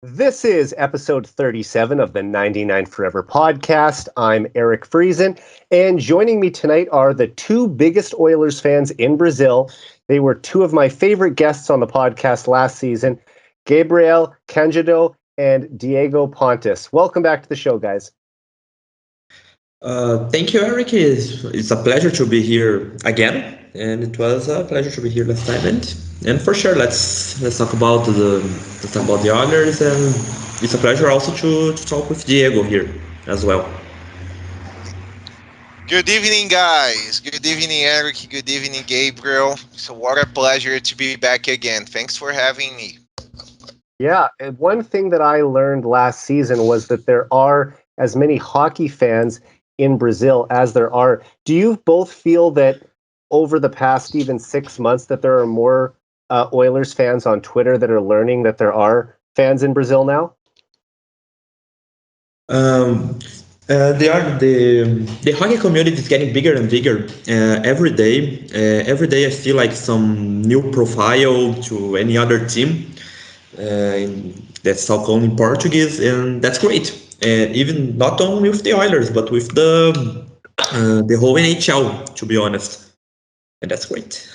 This is episode 37 of the 99 Forever podcast. I'm Eric Friesen, and joining me tonight are the two biggest Oilers fans in Brazil. They were two of my favorite guests on the podcast last season, Gabriel Candido and Diego Pontes. Welcome back to the show, guys. Thank you, Eric. It's a pleasure to be here again, and it was a pleasure to be here last time. And for sure, let's talk about the Oilers, and it's a pleasure also to talk with Diego here as well. Good evening, guys. Good evening, Eric. Good evening, Gabriel. So what a pleasure to be back again. Thanks for having me. Yeah, and one thing that I learned last season was that there are as many hockey fans in Brazil as there are. Do you both feel that over the past even 6 months that there are more Oilers fans on Twitter that are learning that there are fans in Brazil now? The hockey community is getting bigger and bigger every day. Every day, I feel like some new profile to any other team that's talk only Portuguese, and that's great. And even not only with the Oilers, but with the whole NHL, to be honest, and that's great.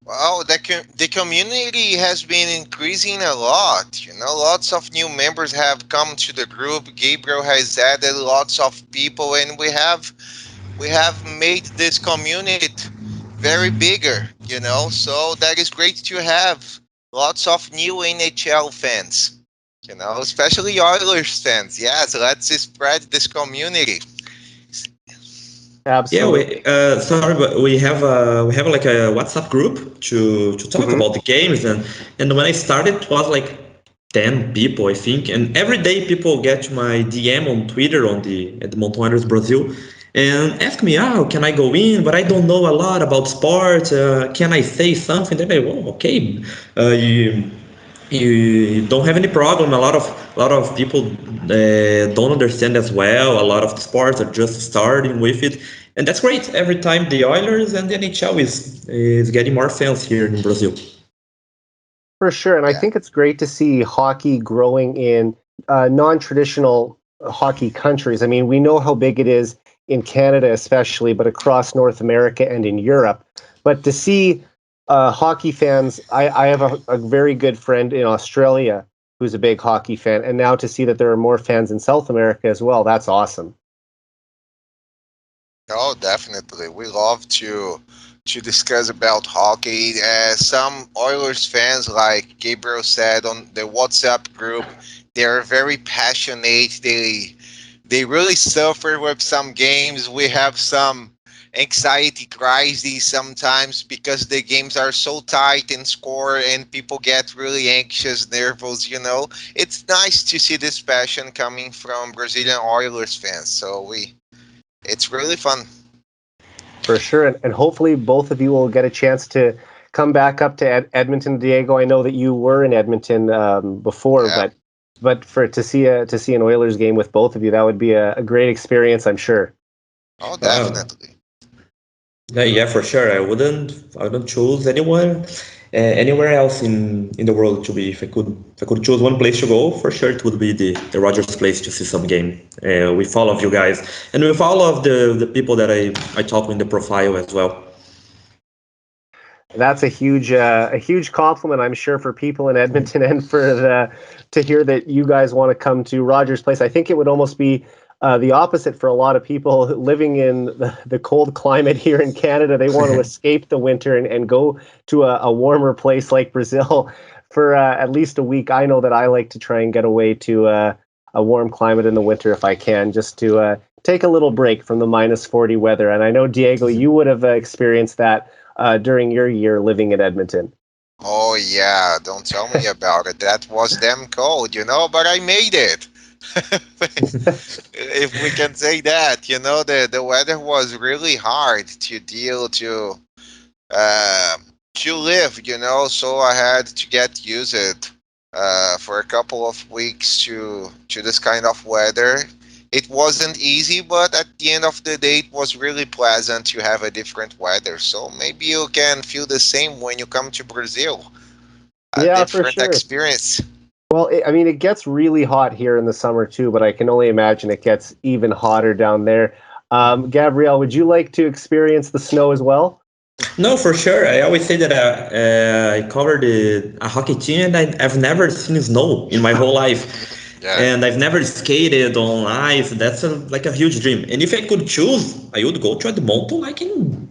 Well, the community has been increasing a lot. Lots of new members have come to the group. Gabriel has added lots of people, and we have made this community very bigger. So that is great to have lots of new NHL fans. Especially Oilers fans. Yes, let's spread this community. Absolutely. Yeah, sorry, but we have like a WhatsApp group to talk about the games, and when I started, it was like 10 people, I think, and every day people get my DM on Twitter on the Edmonton Oilers Brazil and ask me, can I go in? But I don't know a lot about sports. Can I say something? Then okay, you don't have any problem. A lot of people don't understand as well. A lot of the sports are just starting with it, and that's great. Every time the Oilers and the NHL is getting more fans here in Brazil. For sure, and I think it's great to see hockey growing in non-traditional hockey countries. I mean, we know how big it is in Canada especially, but across North America and in Europe. But to see hockey fans, I have a very good friend in Australia who's a big hockey fan, and now to see that there are more fans in South America as well, that's awesome. Oh, definitely. We love to discuss about hockey. Some Oilers fans, like Gabriel said on the WhatsApp group, they are very passionate. They really suffer with some games. We have some anxiety crises sometimes because the games are so tight in score and people get really anxious, nervous. It's nice to see this passion coming from Brazilian Oilers fans. So it's really fun. For sure, and hopefully both of you will get a chance to come back up to Edmonton. Diego, I know that you were in Edmonton before, but to see an Oilers game with both of you, that would be a great experience, I'm sure. Oh, definitely. Yeah, for sure. I wouldn't choose anywhere else in the world to be. If I could choose one place to go, for sure it would be the Rogers place to see some game with all of you guys and with all of the people that I talk in the profile as well. That's a huge compliment, I'm sure, for people in Edmonton and to hear that you guys want to come to Rogers Place. I think it would almost be the opposite for a lot of people living in the cold climate here in Canada. They want to escape the winter and go to a warmer place like Brazil for at least a week. I know that I like to try and get away to a warm climate in the winter if I can, just to take a little break from the minus 40 weather. And I know, Diego, you would have experienced that during your year living in Edmonton. Oh, yeah. Don't tell me about it. That was damn cold, but I made it. If we can say that, the weather was really hard to deal to live, so I had to get used for a couple of weeks to this kind of weather. It wasn't easy, but at the end of the day, it was really pleasant to have a different weather. So maybe you can feel the same when you come to Brazil. A Yeah, for different sure. experience. Well, I mean, it gets really hot here in the summer too, but I can only imagine it gets even hotter down there. Gabrielle, would you like to experience the snow as well? No, for sure. I always say that I covered a hockey team, and I've never seen snow in my whole life. Yeah. And I've never skated on ice. That's like a huge dream. And if I could choose, I would go to Edmonton like in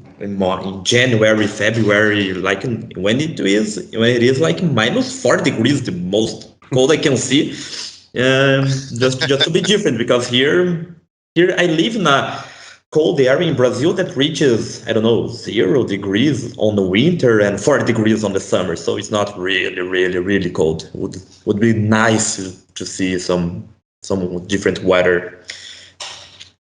January, February, like when it is like minus 4 degrees, the most cold I can see. Just to be different, because here I live in a cold area in Brazil that reaches, I don't know, 0 degrees on the winter and 4 degrees on the summer. So it's not really, really, really cold. Would be nice to see some different weather.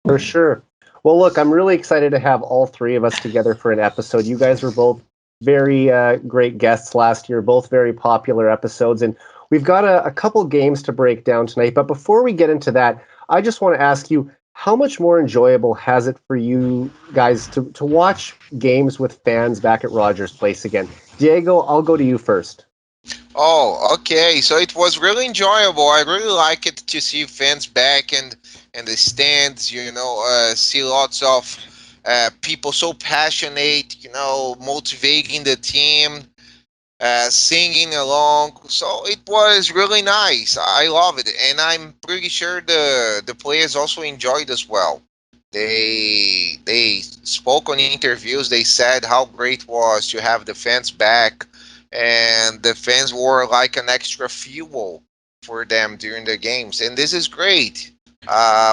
For sure. Well, look, I'm really excited to have all three of us together for an episode. You guys were both very great guests last year, both very popular episodes, and we've got a couple games to break down tonight. But before we get into that, I just want to ask you, how much more enjoyable has it for you guys to watch games with fans back at Rogers Place again? Diego, I'll go to you first. Oh, okay. So it was really enjoyable. I really like it to see fans back and the stands. See lots of people so passionate. Motivating the team, singing along. So it was really nice. I love it, and I'm pretty sure the players also enjoyed as well. They spoke on interviews. They said how great it was to have the fans back, and the fans were like an extra fuel for them during the games. And this is great.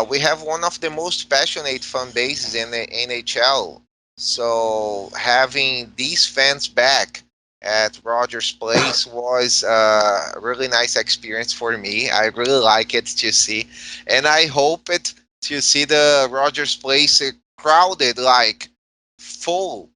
We have one of the most passionate fan bases in the NHL. So having these fans back at Rogers Place was a really nice experience for me. I really like it to see, and I hope it to see the Rogers Place crowded, like full.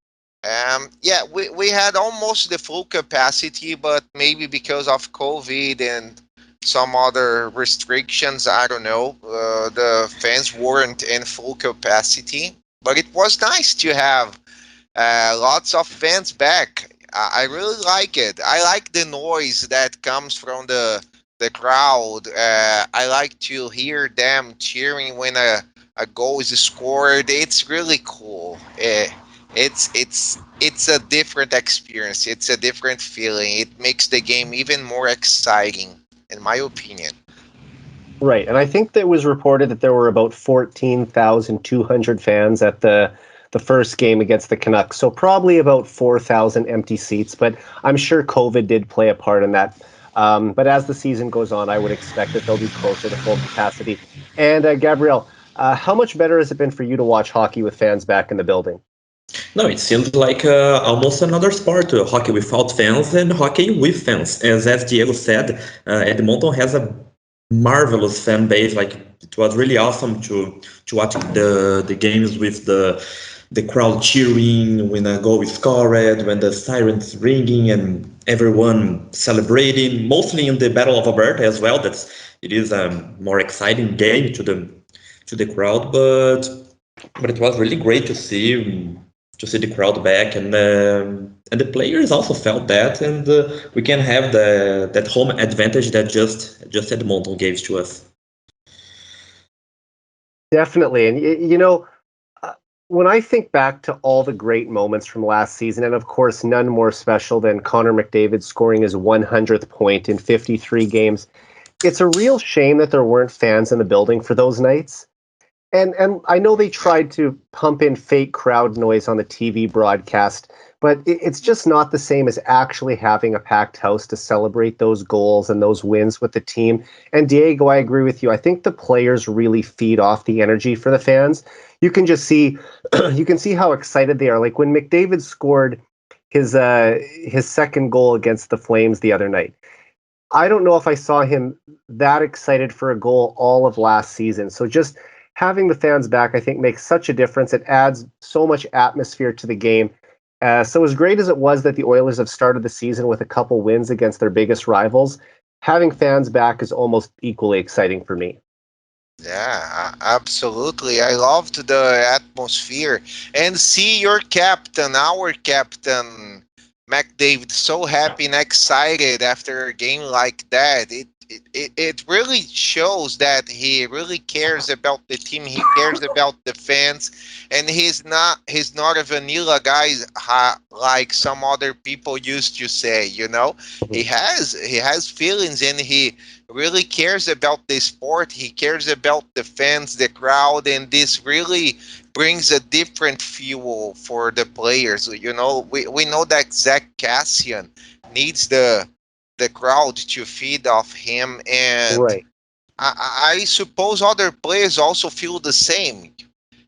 Yeah, we had almost the full capacity, but maybe because of COVID and some other restrictions, I don't know, the fans weren't in full capacity. But it was nice to have lots of fans back. I really like it. I like the noise that comes from the crowd. I like to hear them cheering when a goal is scored. It's really cool. It's a different experience. It's a different feeling. It makes the game even more exciting, in my opinion. Right, and I think that was reported that there were about 14,200 fans at the first game against the Canucks, so probably about 4,000 empty seats, but I'm sure COVID did play a part in that. But as the season goes on, I would expect that they'll be closer to full capacity. And Gabrielle, how much better has it been for you to watch hockey with fans back in the building? No, it seems like almost another sport, hockey without fans and hockey with fans. As Diego said, Edmonton has a marvelous fan base. Like, it was really awesome to watch the games with the crowd cheering when a goal is scored, when the sirens ringing and everyone celebrating. Mostly in the Battle of Alberta as well. It is a more exciting game to the crowd, but it was really great to see the crowd back, and the players also felt that, and we can have that home advantage that just Edmonton gave to us. Definitely, and when I think back to all the great moments from last season, and of course none more special than Connor McDavid scoring his 100th point in 53 games, it's a real shame that there weren't fans in the building for those nights. And I know they tried to pump in fake crowd noise on the TV broadcast, but it's just not the same as actually having a packed house to celebrate those goals and those wins with the team. And Diego, I agree with you. I think the players really feed off the energy for the fans. You can just see, you can see how excited they are. Like when McDavid scored his second goal against the Flames the other night. I don't know if I saw him that excited for a goal all of last season. So just having the fans back, I think, makes such a difference. It adds so much atmosphere to the game. So as great as it was that the Oilers have started the season with a couple wins against their biggest rivals, having fans back is almost equally exciting for me. Yeah, absolutely. I loved the atmosphere. And see your captain, our captain, McDavid, so happy and excited after a game like that. it really shows that he really cares about the team. He cares about the fans, and he's not a vanilla guy like some other people used to say. He has feelings, and he really cares about the sport. He cares about the fans, the crowd, and this really brings a different fuel for the players. We know that Zach Cassian needs the crowd to feed off him, and Right. I suppose other players also feel the same.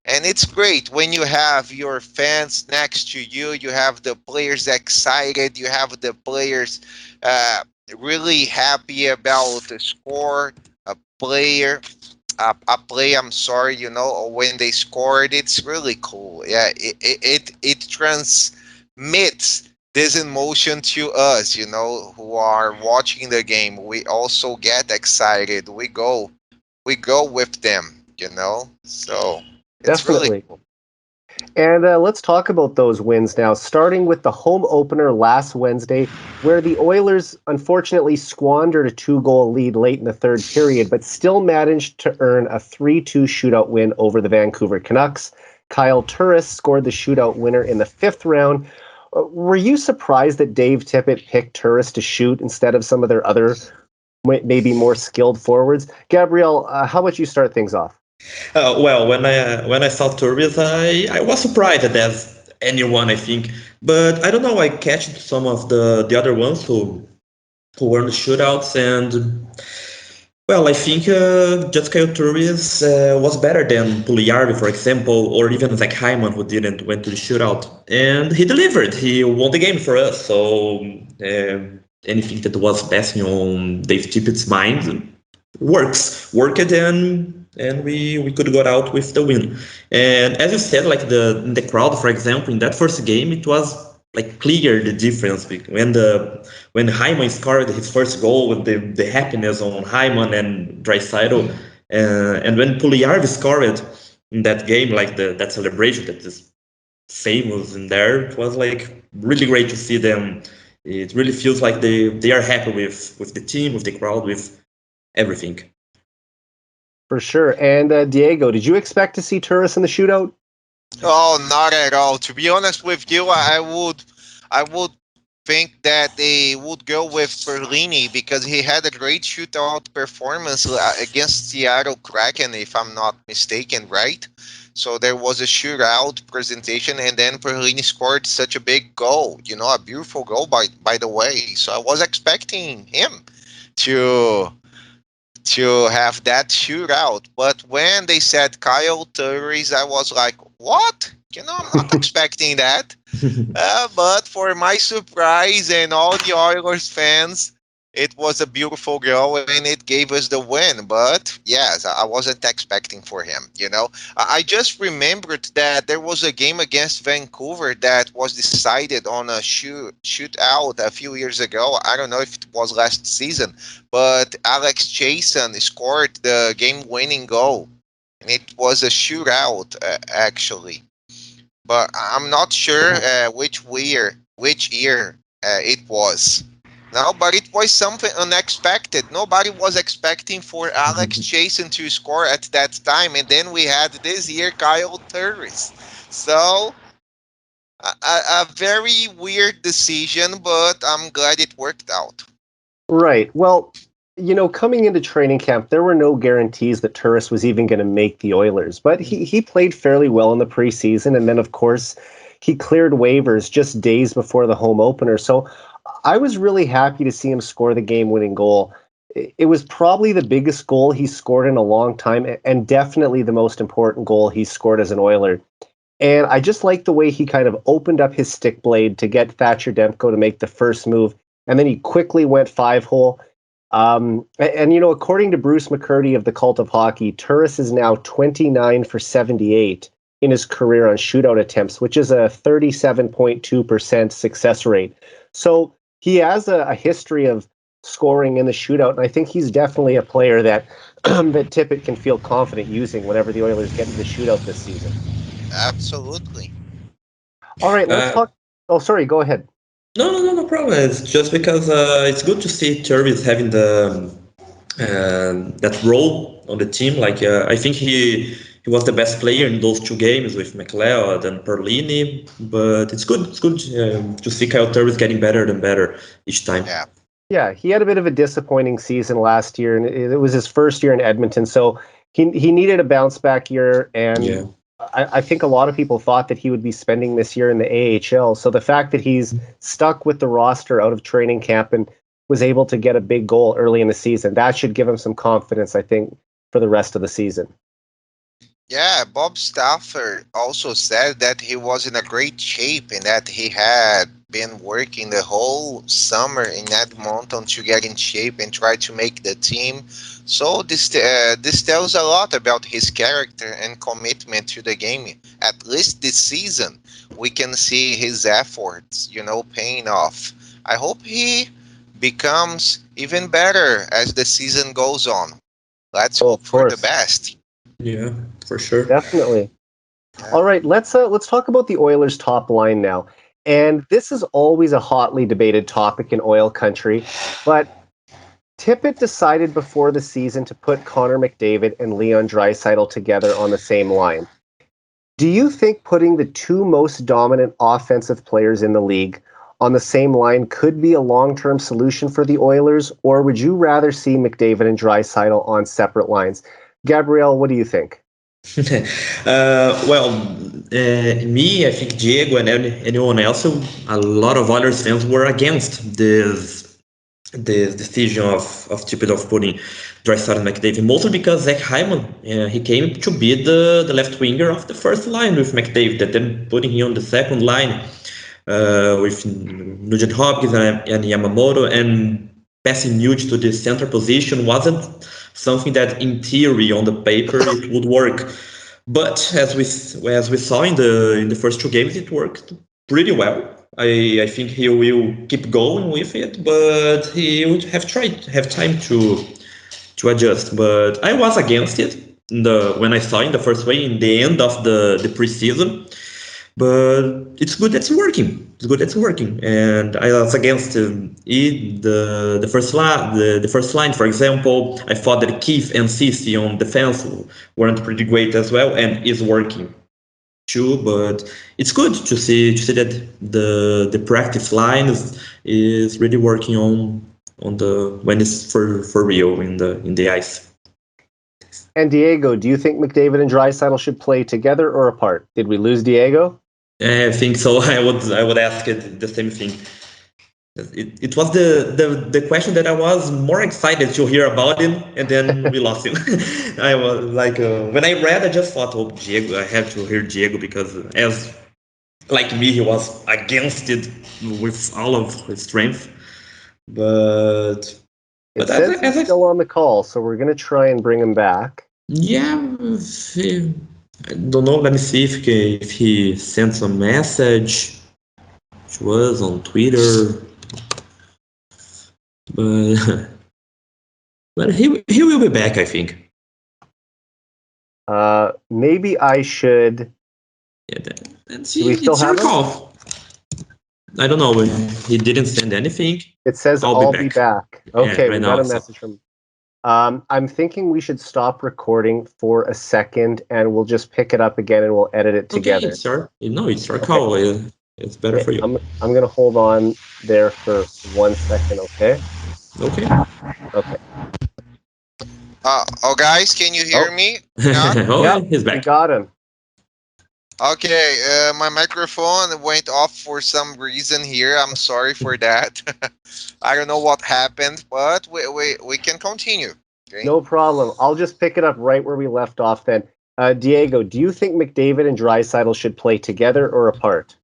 And it's great when you have your fans next to you. You have the players excited. You have the players uh, really happy about the score. A player, a play. I'm sorry, when they scored, it's really cool. Yeah, it transmits this emotion to us, who are watching the game. We also get excited. We go with them, So it's really Definitely. And let's talk about those wins now, starting with the home opener last Wednesday, where the Oilers unfortunately squandered a 2-goal lead late in the third period, but still managed to earn a 3-2 shootout win over the Vancouver Canucks. Kyle Turris scored the shootout winner in the fifth round. Were you surprised that Dave Tippett picked Turris to shoot instead of some of their other, maybe more skilled forwards? Gabriel, how about you start things off? Well, when I saw Turbius, I was surprised as anyone, I think. But I don't know. I catch some of the other ones who were in the shootouts, and well, I think just Kyle Turbius was better than Puliarvi, for example, or even Zach Hyman, who didn't went to the shootout, and he delivered. He won the game for us. So anything that was passing on Dave Tippett's mind worked, and we could got out with the win. And as you said, like the crowd, for example, in that first game, it was like clear the difference when Hyman scored his first goal with the happiness on Hyman and Dreissitel, and when Puliarvi scored in that game, like that celebration that is famous in there, it was like really great to see them. It really feels like they are happy with the team, with the crowd, with everything. For sure. And Diego, did you expect to see Turris in the shootout? Oh, not at all. To be honest with you, I would think that they would go with Perlini because he had a great shootout performance against Seattle Kraken, if I'm not mistaken, right? So there was a shootout presentation, and then Perlini scored such a big goal. A beautiful goal by the way. So I was expecting him to to have that shootout. But when they said Kyle Turris, I was like, what? I'm not expecting that. But for my surprise and all the Oilers fans, it was a beautiful goal and it gave us the win. But yes, I wasn't expecting for him. I just remembered that there was a game against Vancouver that was decided on a shootout a few years ago. I don't know if it was last season, but Alex Chasen scored the game-winning goal, and it was a shootout actually, but I'm not sure which year it was. No, but it was something unexpected. Nobody was expecting for Alex Chasen to score at that time, and then we had this year Kyle Turris. So a very weird decision, but I'm glad it worked out. Right. Well, coming into training camp, there were no guarantees that Turris was even going to make the Oilers, but he played fairly well in the preseason. And then, of course, he cleared waivers just days before the home opener. So I was really happy to see him score the game-winning goal. It was probably the biggest goal he scored in a long time, and definitely the most important goal he scored as an Oiler. And I just like the way he kind of opened up his stick blade to get Thatcher Demko to make the first move, and then he quickly went 5-hole. According to Bruce McCurdy of the Cult of Hockey, Turris is now 29 for 78 in his career on shootout attempts, which is a 37.2% success rate. So he has a history of scoring in the shootout, and I think he's definitely a player that that Tippett can feel confident using whenever the Oilers get into the shootout this season. Absolutely. All right, let's talk. Oh, sorry, go ahead. No problem. It's just because it's good to see Turbius having that role on the team. Like I think he was the best player in those 2 games with McLeod and Perlini. But it's good. It's good to see Kyle Turris getting better and better each time. Yeah. Yeah, he had a bit of a disappointing season last year, and it was his first year in Edmonton, so he needed a bounce back year, and I think a lot of people thought that he would be spending this year in the AHL. So the fact that he's stuck with the roster out of training camp and was able to get a big goal early in the season, that should give him some confidence, I think, for the rest of the season. Yeah, Bob Stafford also said that he was in a great shape and that he had been working the whole summer in Edmonton to get in shape and try to make the team. So this tells a lot about his character and commitment to the game. At least this season, we can see his efforts, paying off. I hope he becomes even better as the season goes on. Let's hope for the best. Yeah, for sure. Definitely. All right, let's talk about the Oilers' top line now. And this is always a hotly debated topic in oil country, but Tippett decided before the season to put Connor McDavid and Leon Dreissitel together on the same line. Do you think putting the two most dominant offensive players in the league on the same line could be a long-term solution for the Oilers, or would you rather see McDavid and Dreissitel on separate lines? Gabriel, what do you think? Me, I think Diego and anyone else, a lot of Oilers fans were against this decision of Tippett of putting Dreisaitl and McDavid, mostly because Zach Hyman, he came to be the left winger of the first line with McDavid, and then putting him on the second line with Nugent Hopkins and Yamamoto, and passing Nuge to the center position wasn't something that in theory on the paper it would work, but as we saw in the first 2 games, it worked pretty well. I think he will keep going with it, but he would have time to adjust. But I was against it when I saw in the first way in the end of the preseason. But it's good that's working. And I was against the first line. The first line, for example, I thought that Keith and Ceci on defense weren't pretty great as well, and is working too. But it's good to see that the practice line is really working on the when it's for real in the ice. And Diego, do you think McDavid and Dreisaitl should play together or apart? Did we lose Diego? I think so. I would ask it the same thing. It was the question that I was more excited to hear about him, and then we lost him. I was like, when I read, I just thought, oh, Diego, I have to hear Diego, because as like me, he was against it with all of his strength. But it says he's still on the call, so we're going to try and bring him back. Yeah, I don't know. Let me see if he sent some message to us on Twitter. But he will be back, I think. Maybe I should. Yeah, and see, it's your call. I don't know. He didn't send anything. It says I'll be back. Okay, yeah, we got a message from. I'm thinking we should stop recording for a second, and we'll just pick it up again, and we'll edit it together. Okay, sir. No, it's our call. It's better for you. I'm going to hold on there for 1 second, okay? Okay. Guys, can you hear me? Yeah, he's back. We got him. Okay, my microphone went off for some reason here. I'm sorry for that. I don't know what happened, but we can continue. Okay? No problem. I'll just pick it up right where we left off then. Diego, do you think McDavid and Dreisaitl should play together or apart?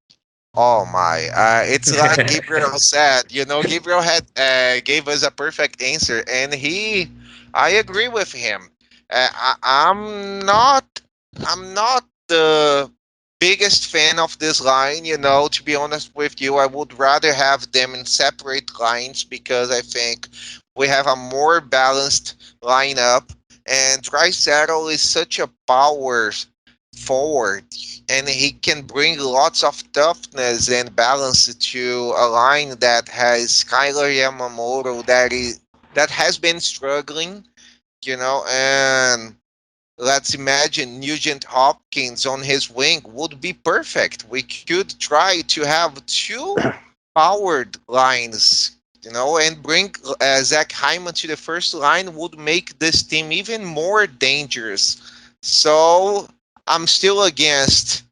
Oh my! It's like Gabriel said. Gabriel gave us a perfect answer, and I agree with him. I'm not the biggest fan of this line, to be honest with you. I would rather have them in separate lines, because I think we have a more balanced lineup, and Dreisaitl is such a power forward, and he can bring lots of toughness and balance to a line that has Skyler Yamamoto, that is that has been struggling, and let's imagine Nugent Hopkins on his wing would be perfect. We could try to have two powered lines, and bring Zach Hyman to the first line would make this team even more dangerous. So I'm still against,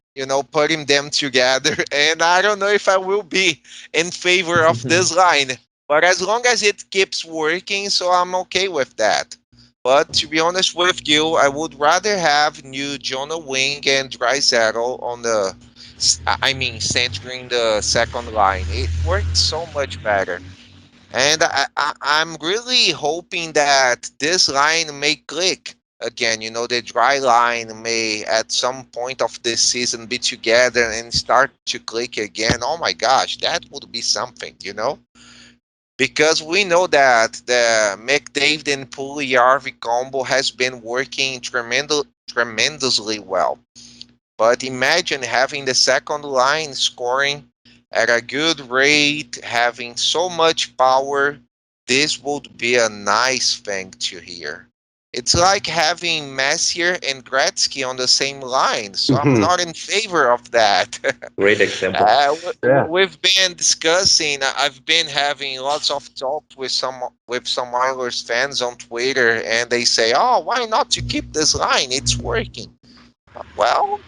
putting them together, and I don't know if I will be in favor of this line. But as long as it keeps working, so I'm okay with that. But to be honest with you, I would rather have new Jonah Wing and Dreissitel on centering the second line. It worked so much better. And I'm really hoping that this line may click again. The dry line may at some point of this season be together and start to click again. Oh my gosh, that would be something. Because we know that the Mcdavid and Puliarvi combo has been working tremendously well. But imagine having the second line scoring at a good rate, having so much power. This would be a nice thing to hear. It's like having Messier and Gretzky on the same line, so I'm not in favor of that. Great example. We've been discussing. I've been having lots of talks with some Oilers fans on Twitter, and they say, "Oh, why not to keep this line? It's working." Well,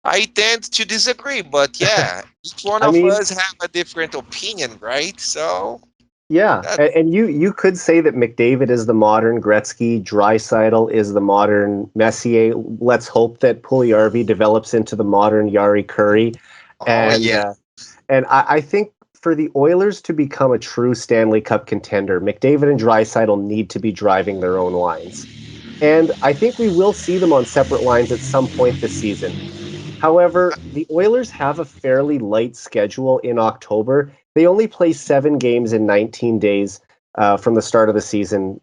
I tend to disagree, but yeah, each one of us have a different opinion, right? So yeah, and you could say that McDavid is the modern Gretzky, Dreissitel is the modern Messier. Let's hope that Puliarvi develops into the modern Yari Curry. And I think for the Oilers to become a true Stanley Cup contender, McDavid and Dreissitel need to be driving their own lines. And I think we will see them on separate lines at some point this season. However, the Oilers have a fairly light schedule in October. They only play 7 games in 19 days from the start of the season.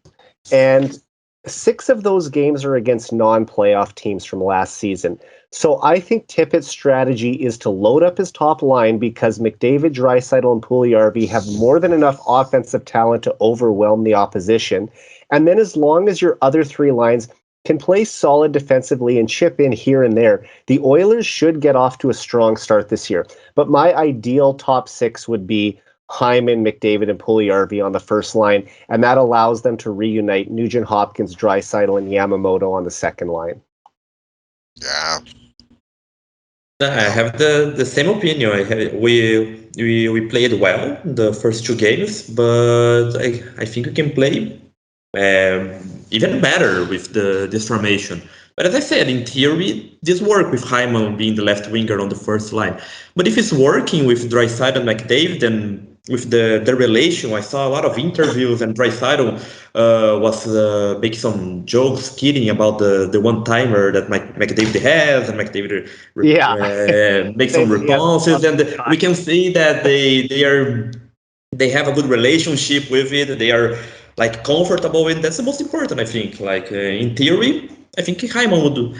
And 6 of those games are against non-playoff teams from last season. So I think Tippett's strategy is to load up his top line because McDavid, Dreissitel, and Puliarvi have more than enough offensive talent to overwhelm the opposition. And then as long as your other 3 lines can play solid defensively and chip in here and there, the Oilers should get off to a strong start this year. But my ideal top 6 would be Hyman, McDavid, and Puliarvi on the first line, and that allows them to reunite Nugent Hopkins, Dreissitel, and Yamamoto on the second line. Yeah. I have the same opinion. We played well the first 2 games, but I think we can play even better with this formation. But as I said, in theory, this work with Hyman being the left winger on the first line. But if it's working with Dreissitel and McDavid, then with the relation, I saw a lot of interviews, and Dreissitel was making some jokes, kidding about the one-timer that McDavid has, and McDavid makes some responses, and we can see that they have a good relationship with it. They are comfortable, and that's the most important, I think. In theory, I think Hyman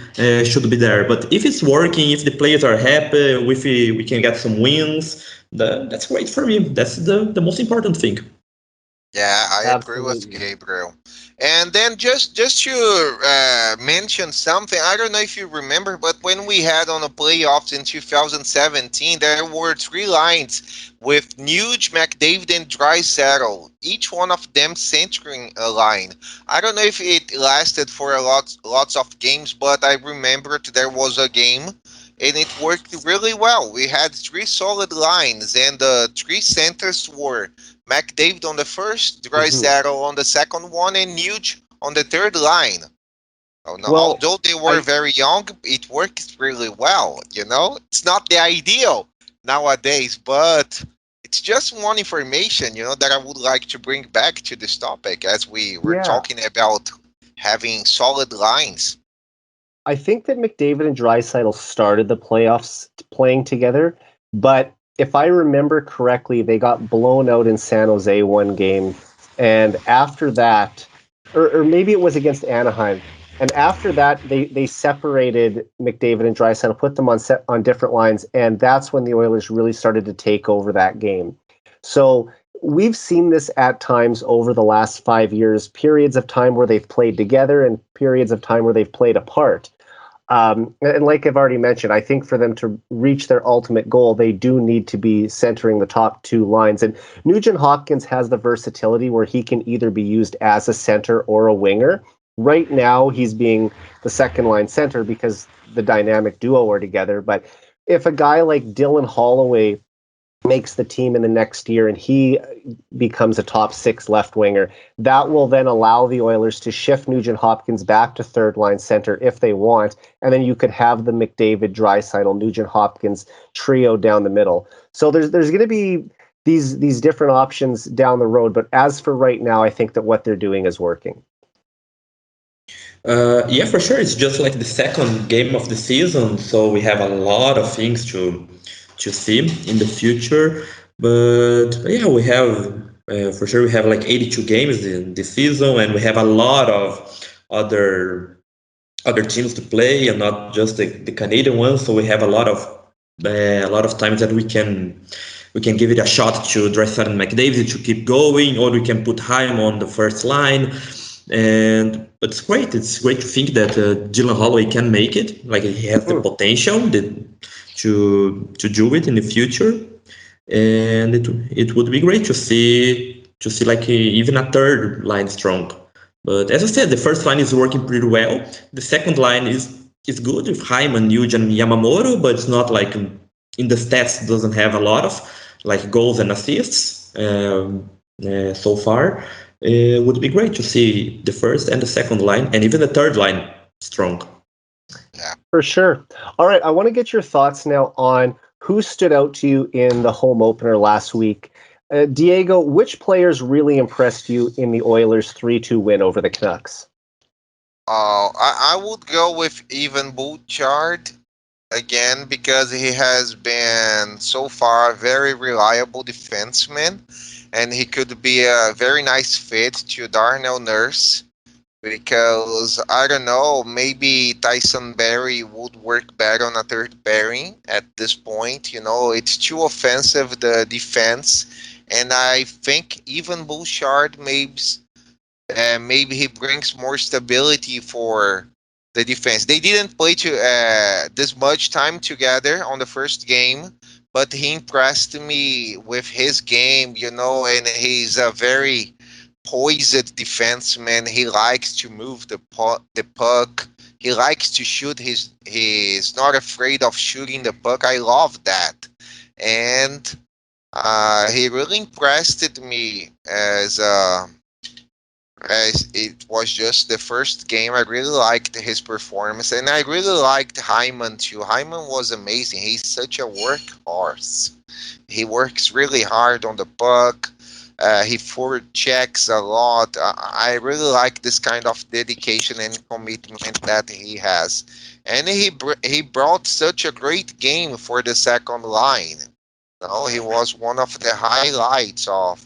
should be there. But if it's working, if the players are happy, if we can get some wins, that's great for me. That's the most important thing. Yeah, I agree with Gabriel. And then just to mention something, I don't know if you remember, but when we had on the playoffs in 2017, there were 3 lines with Nuge, McDavid, and Dreissitel, each one of them centering a line. I don't know if it lasted for lots of games, but I remembered there was a game, and it worked really well. We had 3 solid lines, and the 3 centers were McDavid on the first, Dreissitel on the second one, and Nuge on the third line. Although they were very young, it worked really well. It's not the ideal nowadays, but it's just one information, that I would like to bring back to this topic as we were talking about having solid lines. I think that McDavid and Dreissitel started the playoffs playing together, but if I remember correctly, they got blown out in San Jose one game, and after that, or maybe it was against Anaheim, and after that, they separated McDavid and Dreissitel, put them on different lines, and that's when the Oilers really started to take over that game. So we've seen this at times over the last 5 years, periods of time where they've played together and periods of time where they've played apart. And like I've already mentioned, I think for them to reach their ultimate goal, they do need to be centering the top two lines. And Nugent Hopkins has the versatility where he can either be used as a center or a winger. Right now, he's being the second line center because the dynamic duo are together. But if a guy like Dylan Holloway makes the team in the next year and he becomes a top six left winger, that will then allow the Oilers to shift Nugent Hopkins back to third line center if they want, and then you could have the McDavid, Dreissitel, Nugent Hopkins trio down the middle. So there's going to be these different options down the road, but as for right now, I think that what they're doing is working. Yeah, for sure. It's just like the second game of the season, so we have a lot of things to see in the future. But yeah, we have for sure we have like 82 games in this season, and we have a lot of other teams to play, and not just the Canadian ones. So we have a lot of times that we can give it a shot to Dreissitel and McDavid to keep going, or we can put Hyman on the first line. But it's great. It's great to think that Dylan Holloway can make it. Like he has the potential to do it in the future, and it would be great to see like even a third line strong. But as I said, the first line is working pretty well. The second line is good with Hyman, Nugent, and Yamamoto, but it's not like in the stats doesn't have a lot of like goals and assists so far. It would be great to see the first and the second line, and even the third line strong. Yeah, for sure. All right, I want to get your thoughts now on who stood out to you in the home opener last week. Diego, which players really impressed you in the Oilers' 3-2 win over the Canucks? I would go with Evan Bouchard again because he has been so far a very reliable defenseman, and he could be a very nice fit to Darnell Nurse because, I don't know, maybe Tyson Barrie would work better on a third pairing at this point. You know, it's too offensive, the defense, and I think even Bouchard maybe he brings more stability for the defense. They didn't play this much time together on the first game, but he impressed me with his game, you know, and he's a very poised defenseman. He likes to move the puck. He likes to shoot. He's not afraid of shooting the puck. I love that. And he really impressed me as it was just the first game. I really liked his performance, and I really liked Hyman too. Hyman was amazing. He's such a workhorse. He works really hard on the puck. He forward checks a lot. I really like this kind of dedication and commitment that he has. And he brought such a great game for the second line. No, he was one of the highlights of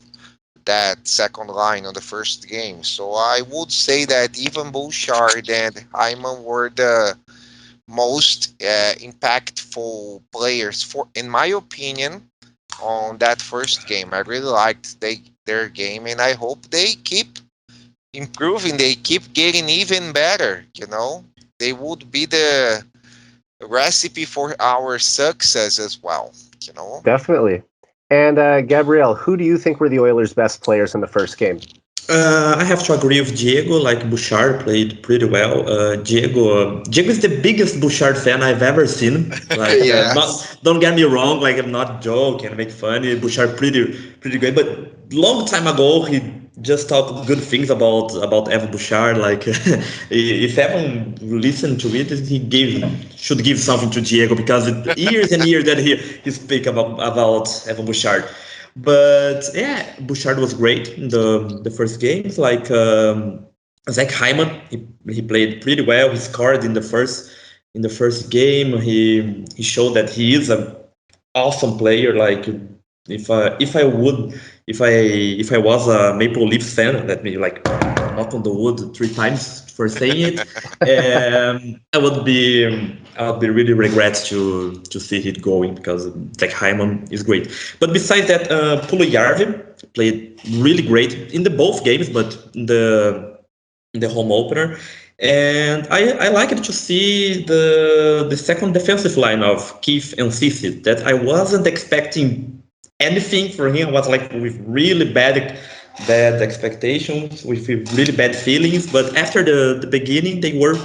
that second line on the first game. So I would say that even Bouchard and Hyman were the most impactful players, in my opinion, on that first game. I really liked their game, and I hope they keep improving. They keep getting even better, you know. They would be the recipe for our success as well, you know. Definitely. And Gabriel, who do you think were the Oilers' best players in the first game? I have to agree with Diego. Like Bouchard played pretty well. Diego is the biggest Bouchard fan I've ever seen. Like, Yes. don't get me wrong. Like, I'm not joking, make funny. Bouchard pretty great. But long time ago, he just talked good things about Evan Bouchard. Like, if Evan listened to it, he should give something to Diego because years and years that he speak about Evan Bouchard. But yeah, Bouchard was great in the first games. Like Zach Hyman, he played pretty well. He scored in the first game. He showed that he is an awesome player. Like if I was a Maple Leafs fan, let me like knock on the wood 3 times for saying it. I would be really regret to see it going because Zach Hyman is great. But besides that, Puliarvi played really great in the both games, but in the home opener. And I liked to see the second defensive line of Keith and Ceci, that I wasn't expecting anything from him. I was like with really bad expectations, with really bad feelings. But after the beginning, they were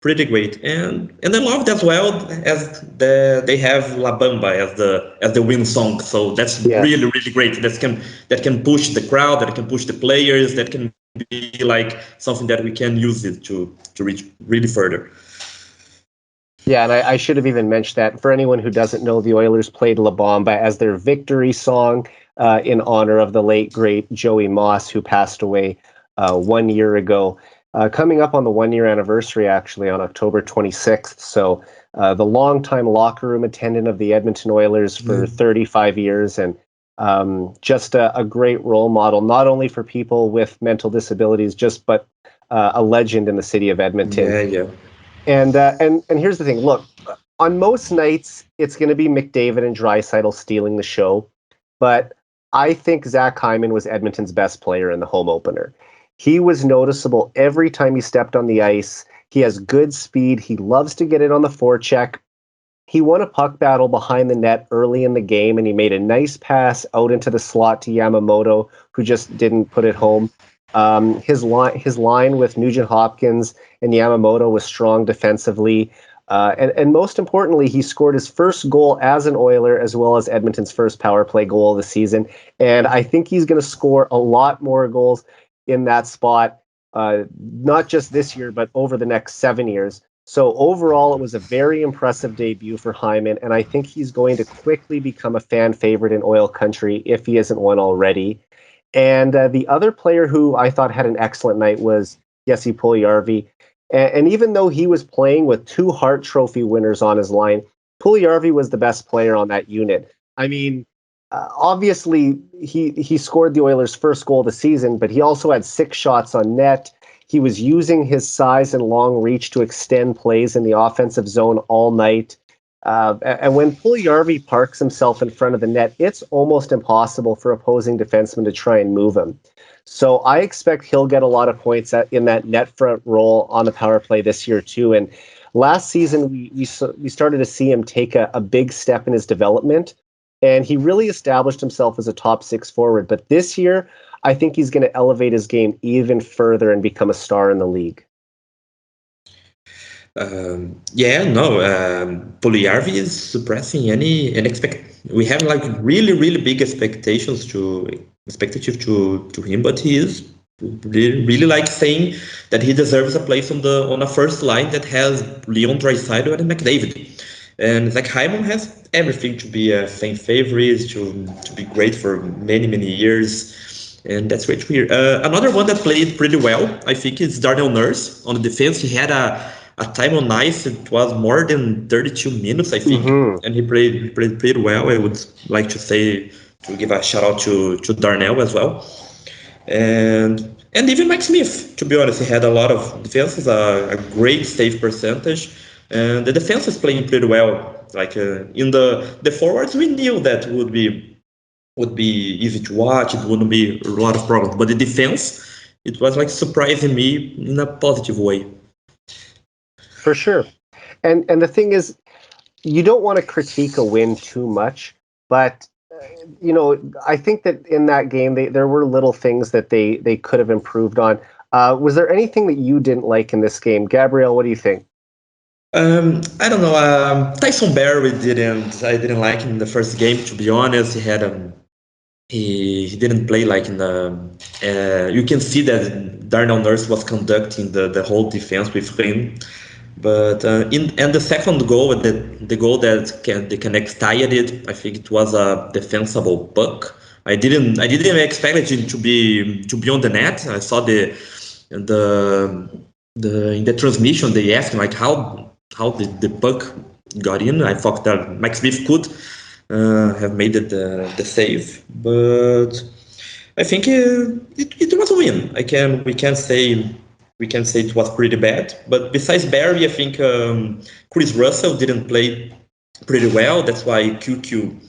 pretty great, and I loved as well as they have La Bamba as the win song. So that's really great. That can push the crowd, that can push the players, that can be like something that we can use it to reach really further. Yeah, and I should have even mentioned that. For anyone who doesn't know, the Oilers played La Bamba as their victory song in honor of the late, great Joey Moss, who passed away 1 year ago. Coming up on the 1 year anniversary, actually, on October 26th. So the longtime locker room attendant of the Edmonton Oilers for 35 years, and just a great role model, not only for people with mental disabilities, but a legend in the city of Edmonton. Yeah. And here's the thing. Look, on most nights, it's going to be Mcdavid and Dreissitel stealing the show. But I think Zach Hyman was Edmonton's best player in the home opener. He was noticeable every time he stepped on the ice. He has good speed. He loves to get it on the forecheck. He won a puck battle behind the net early in the game, and he made a nice pass out into the slot to Yamamoto, who just didn't put it home. His line with Nugent Hopkins and Yamamoto was strong defensively. And most importantly, he scored his first goal as an Oiler, as well as Edmonton's first power play goal of the season. And I think he's going to score a lot more goals in that spot, not just this year, but over the next 7 years. So overall, it was a very impressive debut for Hyman, and I think he's going to quickly become a fan favorite in Oil Country if he isn't one already. And the other player who I thought had an excellent night was Jesse Puliarvi. And even though he was playing with 2 Hart Trophy winners on his line, Puliarvi was the best player on that unit. I mean, obviously, he scored the Oilers' first goal of the season, but he also had 6 shots on net. He was using his size and long reach to extend plays in the offensive zone all night. And when Puliarvi parks himself in front of the net, it's almost impossible for opposing defensemen to try and move him. So I expect he'll get a lot of points in that net front role on the power play this year too. And last season, we started to see him take a big step in his development. And he really established himself as a top 6 forward. But this year, I think he's going to elevate his game even further and become a star in the league. Puliarvi is suppressing any we have like really big expectations to him, but he is really like saying that he deserves a place on a first line that has Leon Dreissitel and Mcdavid. And Zach Hyman has everything to be a fan favorite, to be great for many years, and that's great to hear. Another one that played pretty well, I think, is Darnell Nurse. On the defense, he had a time on ice. It was more than 32 minutes, I think, and he played pretty well. I would like to give a shout out to Darnell as well, and even Mike Smith. To be honest, he had a lot of defenses, a great save percentage. And the defense is playing pretty well. Like in the forwards, we knew that would be easy to watch. It wouldn't be a lot of problems. But the defense, it was like surprising me in a positive way. For sure. And the thing is, you don't want to critique a win too much, but I think that in that game there were little things that they could have improved on. Was there anything that you didn't like in this game, Gabriel? What do you think? I don't know. Tyson Barrie I didn't like him in the first game. To be honest, he didn't play like in the. You can see that Darnell Nurse was conducting the whole defense with him, but in the second goal, the goal that the Canucks tied it, I think it was a defensible puck. I didn't even expect it to be on the net. I saw in the transmission they asked like how did the puck got in. I thought that Mike Smith could have made the save, but I think it was a win. We can say it was pretty bad. But besides Barrie, I think Chris Russell didn't play pretty well. That's why QQ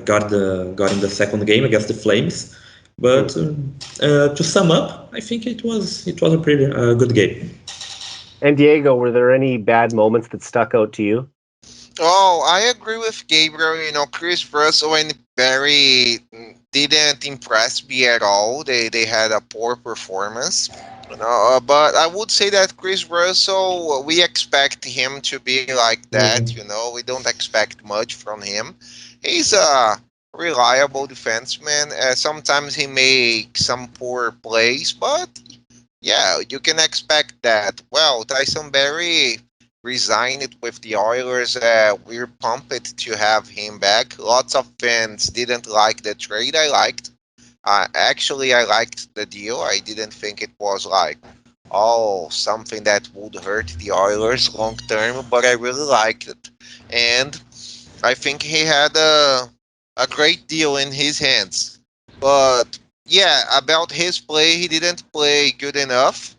got in the second game against the Flames. But to sum up, I think it was a pretty good game. And Diego, were there any bad moments that stuck out to you? Oh, I agree with Gabriel. Chris Russell and Barry didn't impress me at all. They had a poor performance. But I would say that Chris Russell, we expect him to be like that. We don't expect much from him. He's a reliable defenseman. Sometimes he makes some poor plays, but yeah, you can expect that. Well, Tyson Barry resigned with the Oilers. We're pumped to have him back. Lots of fans didn't like the trade. I liked. Actually, I liked the deal. I didn't think it was like, oh, something that would hurt the Oilers long term, but I really liked it. And I think he had a great deal in his hands. But yeah, about his play, he didn't play good enough.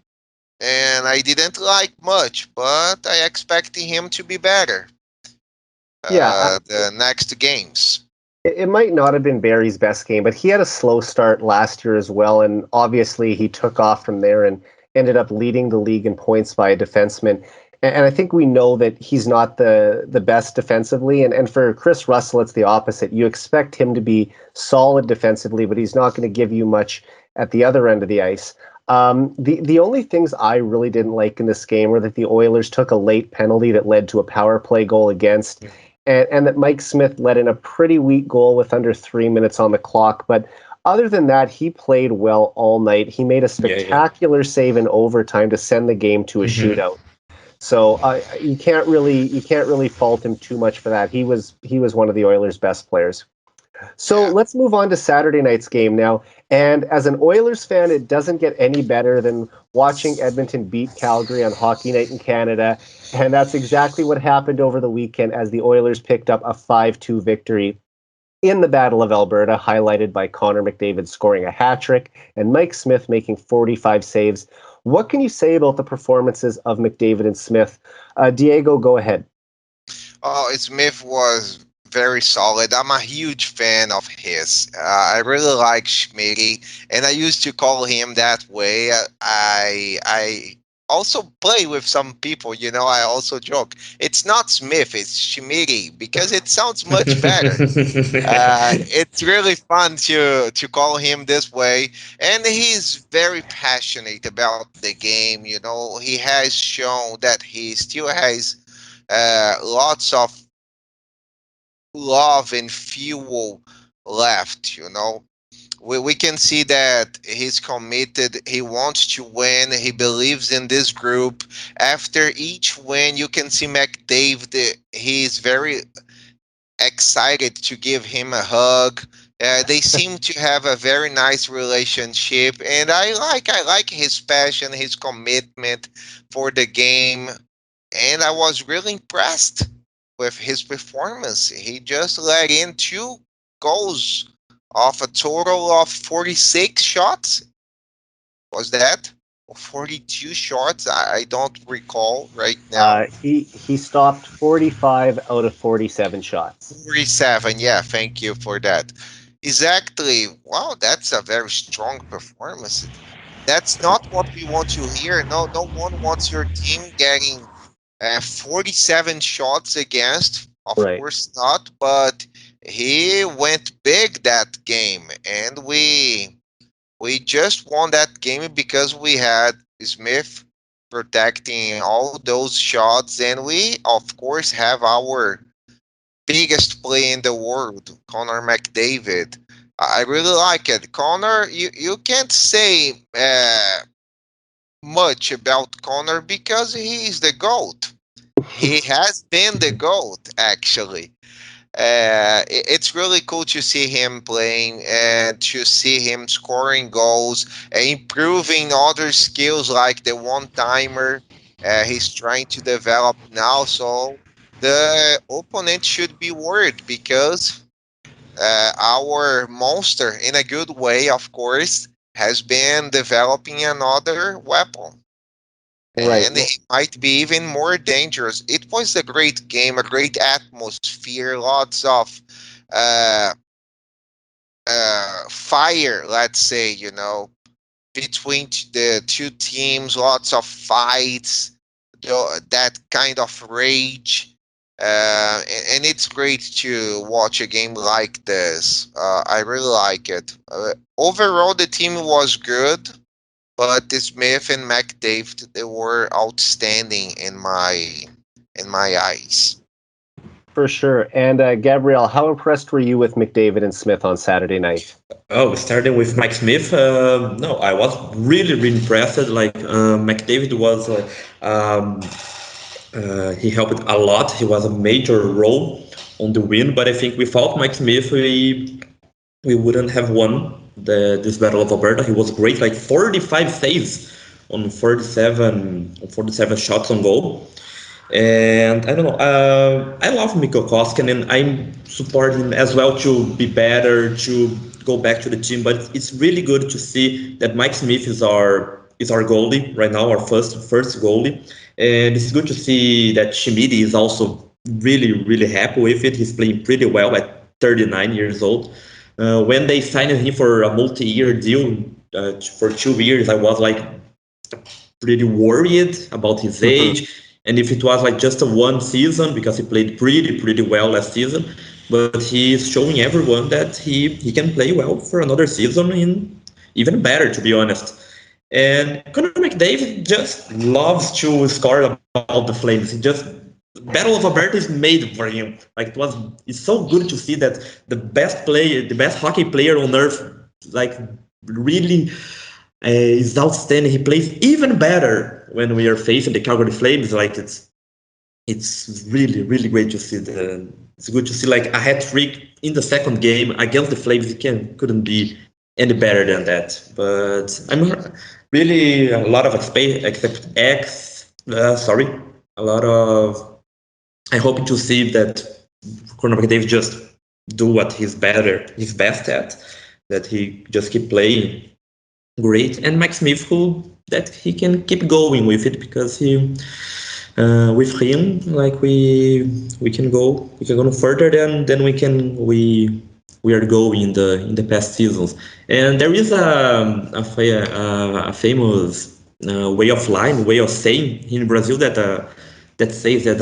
And I didn't like much, but I expect him to be better Yeah, the next games. it might not have been Barry's best game, but he had a slow start last year as well, and obviously he took off from there and ended up leading the league in points by a defenseman. And I think we know that he's not the best defensively, and for Chris Russell, it's the opposite. You expect him to be solid defensively, but he's not going to give you much at the other end of the ice. The only things I really didn't like in this game were that the Oilers took a late penalty that led to a power play goal against, and that Mike Smith let in a pretty weak goal with under 3 minutes on the clock. But other than that, he played well all night. He made a spectacular save in overtime to send the game to a shootout. So you can't really fault him too much for that. He was one of the Oilers' best players. So let's move on to Saturday night's game now. And as an Oilers fan, it doesn't get any better than watching Edmonton beat Calgary on Hockey Night in Canada. And that's exactly what happened over the weekend as the Oilers picked up a 5-2 victory in the Battle of Alberta, highlighted by Connor McDavid scoring a hat trick and Mike Smith making 45 saves. What can you say about the performances of McDavid and Smith? Diego, go ahead. Oh, Smith was very solid. I'm a huge fan of his. I really like Schmitty, and I used to call him that way. I also play with some people. I also joke. It's not Smith, it's Schmitty because it sounds much better. It's really fun to call him this way, and he's very passionate about the game. He has shown that he still has lots of love and fuel left. We can see that he's committed. He wants to win. He believes in this group. After each win, you can see McDavid. He's very excited to give him a hug. They seem to have a very nice relationship, and I like his passion, his commitment for the game, and I was really impressed with his performance. He just let in 2 goals off a total of 46 shots. Was that? Or 42 shots? I don't recall right now. He stopped 45 out of 47 shots. 47, yeah, thank you for that. Exactly. Wow, that's a very strong performance. That's not what we want to hear. No one wants your team getting 47 shots against. Of Right. course not, but he went big that game, and we just won that game because we had Smith protecting all those shots, and we of course have our biggest play in the world, Connor McDavid. I really like it. Connor, you can't say much about Connor because he is the GOAT. He has been the GOAT, actually. It's really cool to see him playing and to see him scoring goals, improving other skills like the one-timer. He's trying to develop now, so the opponent should be worried because our monster, in a good way, of course, has been developing another weapon. Right. And it might be even more dangerous. It was a great game, a great atmosphere, lots of uh, fire, let's say, between the two teams, lots of fights, that kind of rage. And it's great to watch a game like this. I really like it. Overall, the team was good, but Smith and McDavid, they were outstanding in my eyes. For sure. And Gabriel, how impressed were you with McDavid and Smith on Saturday night? Oh, starting with Mike Smith, no, I was really, really impressed. Like McDavid was, he helped a lot. He was a major role on the win. But I think without Mike Smith, we wouldn't have won this Battle of Alberta. He was great, like 45 saves on 47 shots on goal. And I don't know. I love Mikko Koskinen. I'm supporting him as well to be better, to go back to the team. But it's really good to see that Mike Smith is our goalie right now, our first goalie. And it's good to see that Schmidi is also really, really happy with it. He's playing pretty well at 39 years old. When they signed him for a multi-year deal for 2 years, I was like pretty worried about his age. And if it was like just a one season, because he played pretty well last season, but he's showing everyone that he can play well for another season, and even better, to be honest. And Connor McDavid just loves to score about the Flames. He just Battle of Alberta is made for him. Like it's so good to see that the best hockey player on earth, like really is outstanding. He plays even better when we are facing the Calgary Flames. Like it's really, really great to see. It's good to see like a hat trick in the second game against the Flames. It couldn't be any better than that. But I'm really a lot of a lot of. I hope to see that Conor McDavid just do what he's best at. That he just keep playing great, and Mike Smith that he can keep going with it, because with him like we can go further than we are going in the past seasons. And there is a famous way of saying in Brazil that says that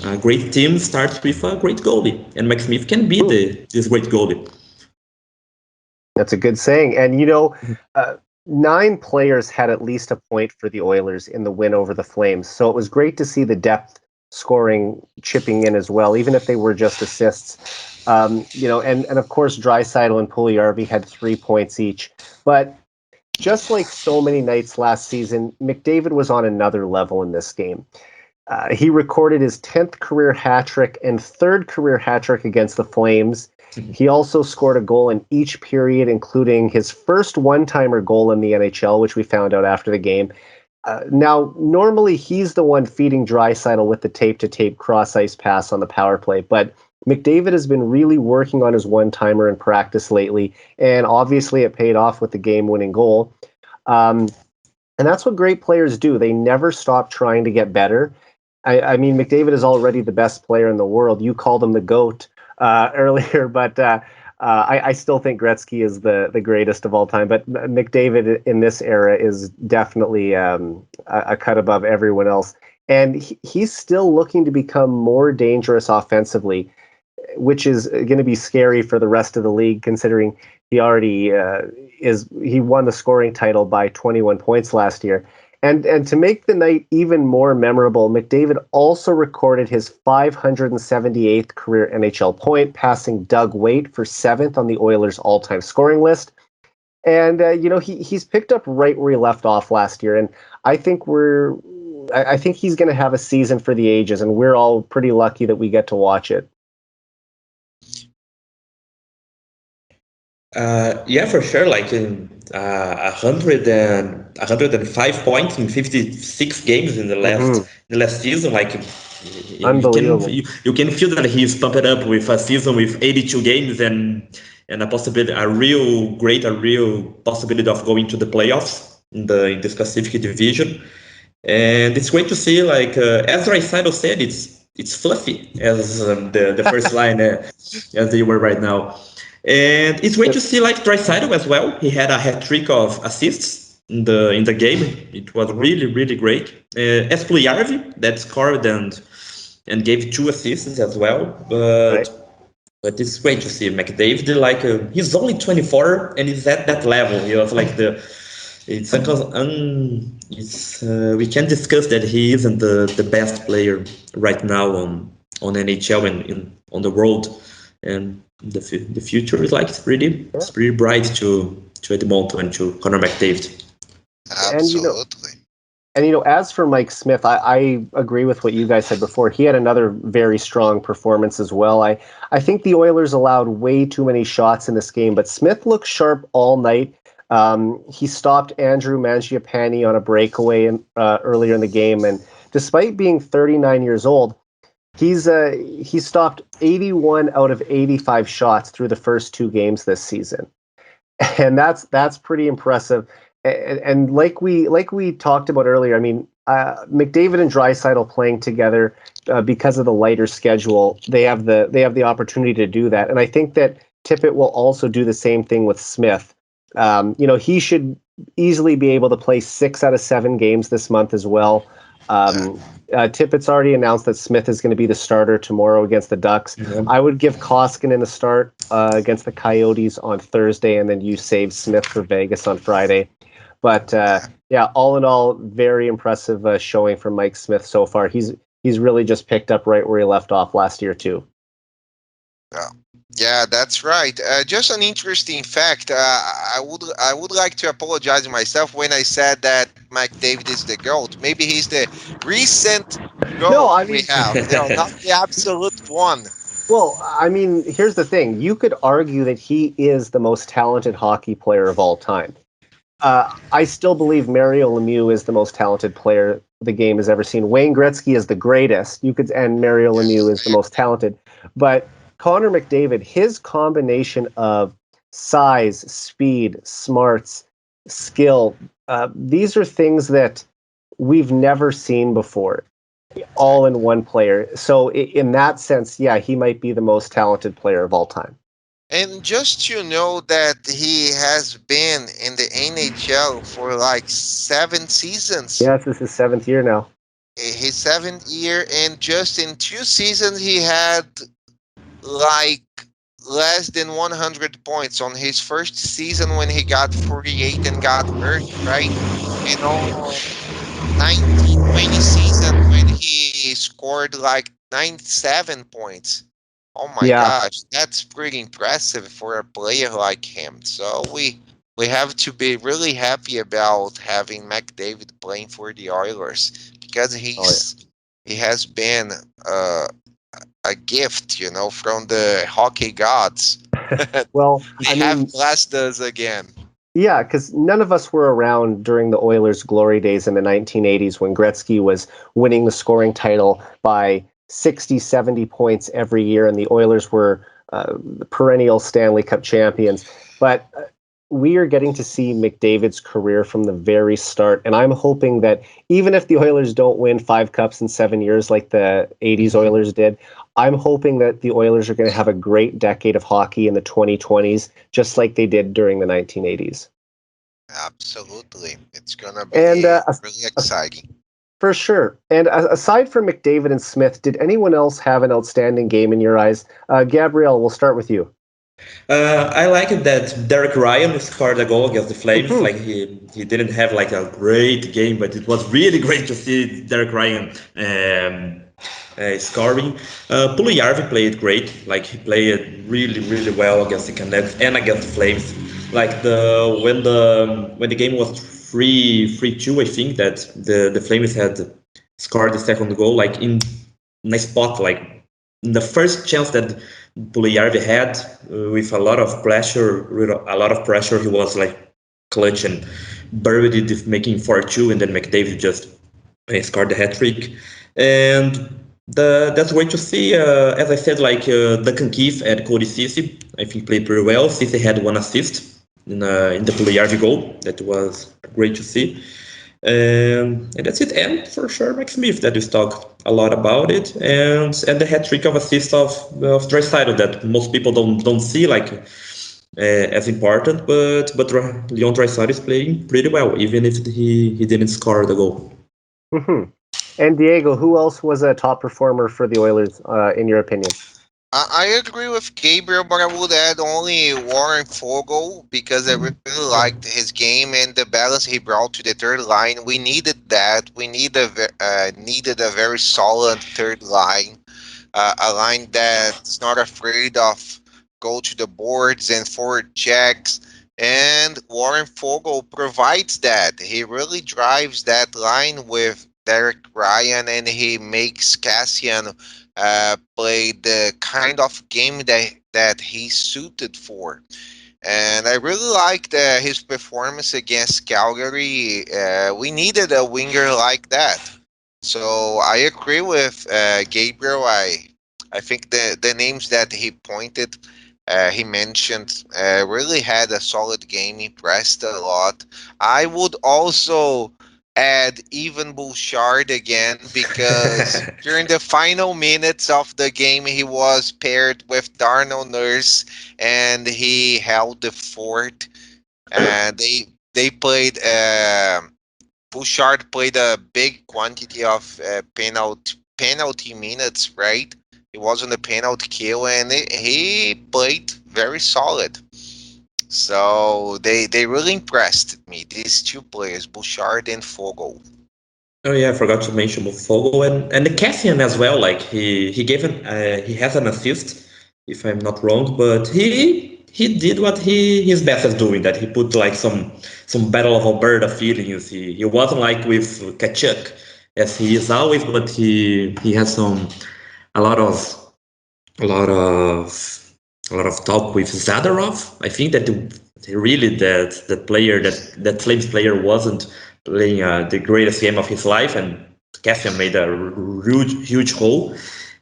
a great team starts with a great goalie, and Mike Smith can be this great goalie. That's a good saying. And 9 players had at least a point for the Oilers in the win over the Flames. So it was great to see the depth scoring chipping in as well, even if they were just assists. And of course, Dreissitel and Puliarvi had 3 points each. But just like so many nights last season, McDavid was on another level in this game. He recorded his 10th career hat trick and 3rd career hat trick against the Flames. He also scored a goal in each period, including his first one-timer goal in the NHL, which we found out after the game. Now, normally he's the one feeding Dreissitel with the tape-to-tape cross-ice pass on the power play, but McDavid has been really working on his one-timer in practice lately, and obviously it paid off with the game-winning goal. And that's what great players do. They never stop trying to get better. I mean, McDavid is already the best player in the world. You called him the GOAT earlier, but I still think Gretzky is the greatest of all time. But McDavid in this era is definitely a cut above everyone else. And he's still looking to become more dangerous offensively, which is going to be scary for the rest of the league, considering he already he won the scoring title by 21 points last year. And to make the night even more memorable, McDavid also recorded his 578th career NHL point, passing Doug Weight for 7th on the Oilers' all-time scoring list. And he's picked up right where he left off last year, and I think he's going to have a season for the ages, and we're all pretty lucky that we get to watch it. Yeah, for sure. Like 105 points in 56 games in the last seaon. Like unbelievable. You can feel that he's pumped up with a season with 82 games and a real possibility of going to the playoffs in this Pacific division. And it's great to see, like as Dreissitel said, it's it's fluffy as the first line as they were right now. And it's great to see like Dreissitel as well. He had a hat trick of assists in the game. It was really great. As Puliarvi that scored and gave 2 assists as well. But it's great to see McDavid. Like he's only 24 and he's at that level. He was like we can discuss that he isn't the best player right now on NHL and on the world, and the future is like it's pretty bright to Edmonton and to Connor McDavid. Absolutely. And as for Mike Smith, I agree with what you guys said before. He had another very strong performance as well. I think the Oilers allowed way too many shots in this game, but Smith looked sharp all night. He stopped Andrew Mangiapane on a breakaway earlier in the game, and despite being 39 years old, he stopped 81 out of 85 shots through the first 2 games this season, and that's pretty impressive. And like we talked about earlier, I mean, McDavid and Dreissitel playing together because of the lighter schedule, they have the opportunity to do that, and I think that Tippett will also do the same thing with Smith. He should easily be able to play 6 out of 7 games this month as well. Tippett's already announced that Smith is going to be the starter tomorrow against the Ducks. Mm-hmm. I would give Koskinen the start against the Coyotes on Thursday, and then you save Smith for Vegas on Friday. But all in all, very impressive showing from Mike Smith so far. He's really just picked up right where he left off last year too. Yeah, that's right. Just an interesting fact. I would like to apologize myself when I said that McDavid is the GOAT. Maybe he's the recent GOAT we have. Not the absolute one. Well, I mean, here's the thing. You could argue that he is the most talented hockey player of all time. I still believe Mario Lemieux is the most talented player the game has ever seen. Wayne Gretzky is the greatest. And Mario Lemieux is the most talented. But Connor McDavid, his combination of size, speed, smarts, skill, these are things that we've never seen before, all in one player. So in that sense, he might be the most talented player of all time. And just to know that he has been in the NHL for like 7 seasons. Yes, this is his 7th year now. His 7th year, and just in 2 seasons he had like less than 100 points on his first season when he got 48 and got hurt, right? And on 1920 season when he scored like 97 points. Oh my gosh, that's pretty impressive for a player like him. So we have to be really happy about having McDavid playing for the Oilers, because he has been a gift, from the hockey gods. Well, they have blessed us again. Yeah, because none of us were around during the Oilers' glory days in the 1980s when Gretzky was winning the scoring title by 60, 70 points every year, and the Oilers were perennial Stanley Cup champions. But we are getting to see McDavid's career from the very start, and I'm hoping that even if the Oilers don't win 5 cups in 7 years like the 80s Oilers did, I'm hoping that the Oilers are going to have a great decade of hockey in the 2020s, just like they did during the 1980s. Absolutely. It's going to be really exciting. For sure. And aside from McDavid and Smith, did anyone else have an outstanding game in your eyes? Gabriel, we'll start with you. I like it that Derek Ryan scored a goal against the Flames. Mm-hmm. Like he didn't have like a great game, but it was really great to see Derek Ryan scoring. Puliarvi played great. Like he played really well against the Canucks and against the Flames. Like when the game was 3-2, I think that the Flames had scored the second goal, like in a spot, like in the first chance that Puliarvi had, with a lot of pressure, he was like clutch and buried it, making 4-2, and then McDavid just scored the hat trick. And that's great to see. As I said, like Duncan Keith and Cody Ceci, I think played pretty well. Ceci had 1 assist in the Puliarvi goal. That was great to see. And that's it. And for sure, Mike Smith, that we talked a lot about it, and the hat trick of assist of Dreissitel that most people don't see as important, but Leon Dreissitel is playing pretty well, even if he didn't score the goal. Mm-hmm. And Diego, who else was a top performer for the Oilers, in your opinion? I agree with Gabriel, but I would add only Warren Fogle because I really liked his game and the balance he brought to the third line. We needed that. We needed a very solid third line, a line that's not afraid of go to the boards and forward checks. And Warren Fogle provides that. He really drives that line with Derek Ryan, and he makes Cassian play the kind of game that he's suited for. And I really liked his performance against Calgary. We needed a winger like that. So I agree with Gabriel. I think the names that he mentioned really had a solid game, impressed a lot. I would also add even Bouchard again because during the final minutes of the game he was paired with Darnell Nurse and he held the fort. And they played. Bouchard played a big quantity of penalty minutes, right? He was on the penalty kill and he played very solid. So they really impressed me. These two players, Bouchard and Fogle. Oh yeah, I forgot to mention Fogle and the Cassian as well. Like he has an assist, if I'm not wrong, but he did what he's best at doing. That he put like some Battle of Alberta feelings. He wasn't like with Kachuk as he is always, but he has a lot of a lot of a lot of talk with Zadorov. I think that really that player that Flames player wasn't playing the greatest game of his life, and Cassian made a huge hole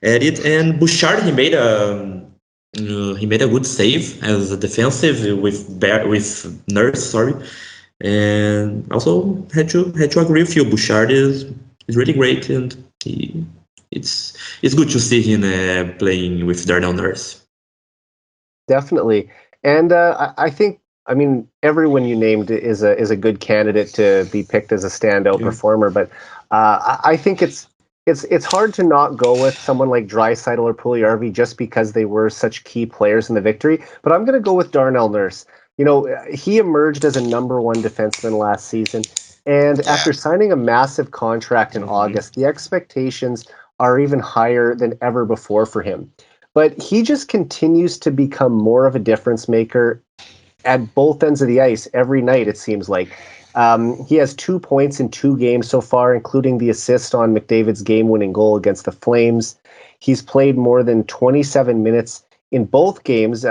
at it. And Bouchard he made a good save as a defensive with Nurse, sorry, and also had to agree with you. Bouchard is really great, and it's good to see him playing with Darnell Nurse. Definitely, and I think, I mean, everyone you named is a good candidate to be picked as a standout performer, but I think it's hard to not go with someone like Dreissitel or Puliarvi just because they were such key players in the victory. But I'm going to go with Darnell Nurse. You know, he emerged as a number one defenseman last season, and after signing a massive contract in August, the expectations are even higher than ever before for him. But he just continues to become more of a difference maker at both ends of the ice every night, it seems like. He has 2 points in 2 games so far, including the assist on McDavid's game-winning goal against the Flames. He's played more than 27 minutes in both games.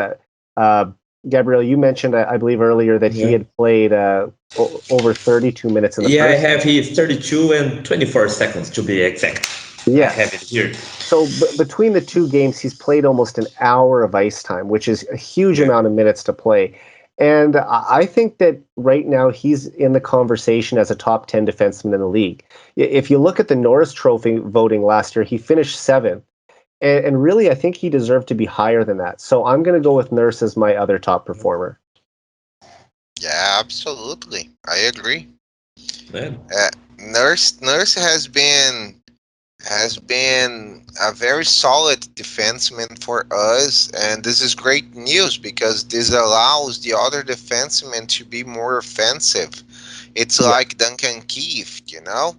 Gabriel, you mentioned, I believe earlier, that he had played over 32 minutes in the first. I have here 32 and 24 seconds to be exact. Yeah, I have it here. So between the 2 games, he's played almost an hour of ice time, which is a huge amount of minutes to play. And I think that right now he's in the conversation as a top 10 defenseman in the league. If you look at the Norris Trophy voting last year, he finished 7th. And really, I think he deserved to be higher than that. So I'm going to go with Nurse as my other top performer. Yeah, absolutely. I agree. Man. Nurse has been a very solid defenseman for us, and this is great news because this allows the other defensemen to be more offensive. It's like Duncan Keith, you know?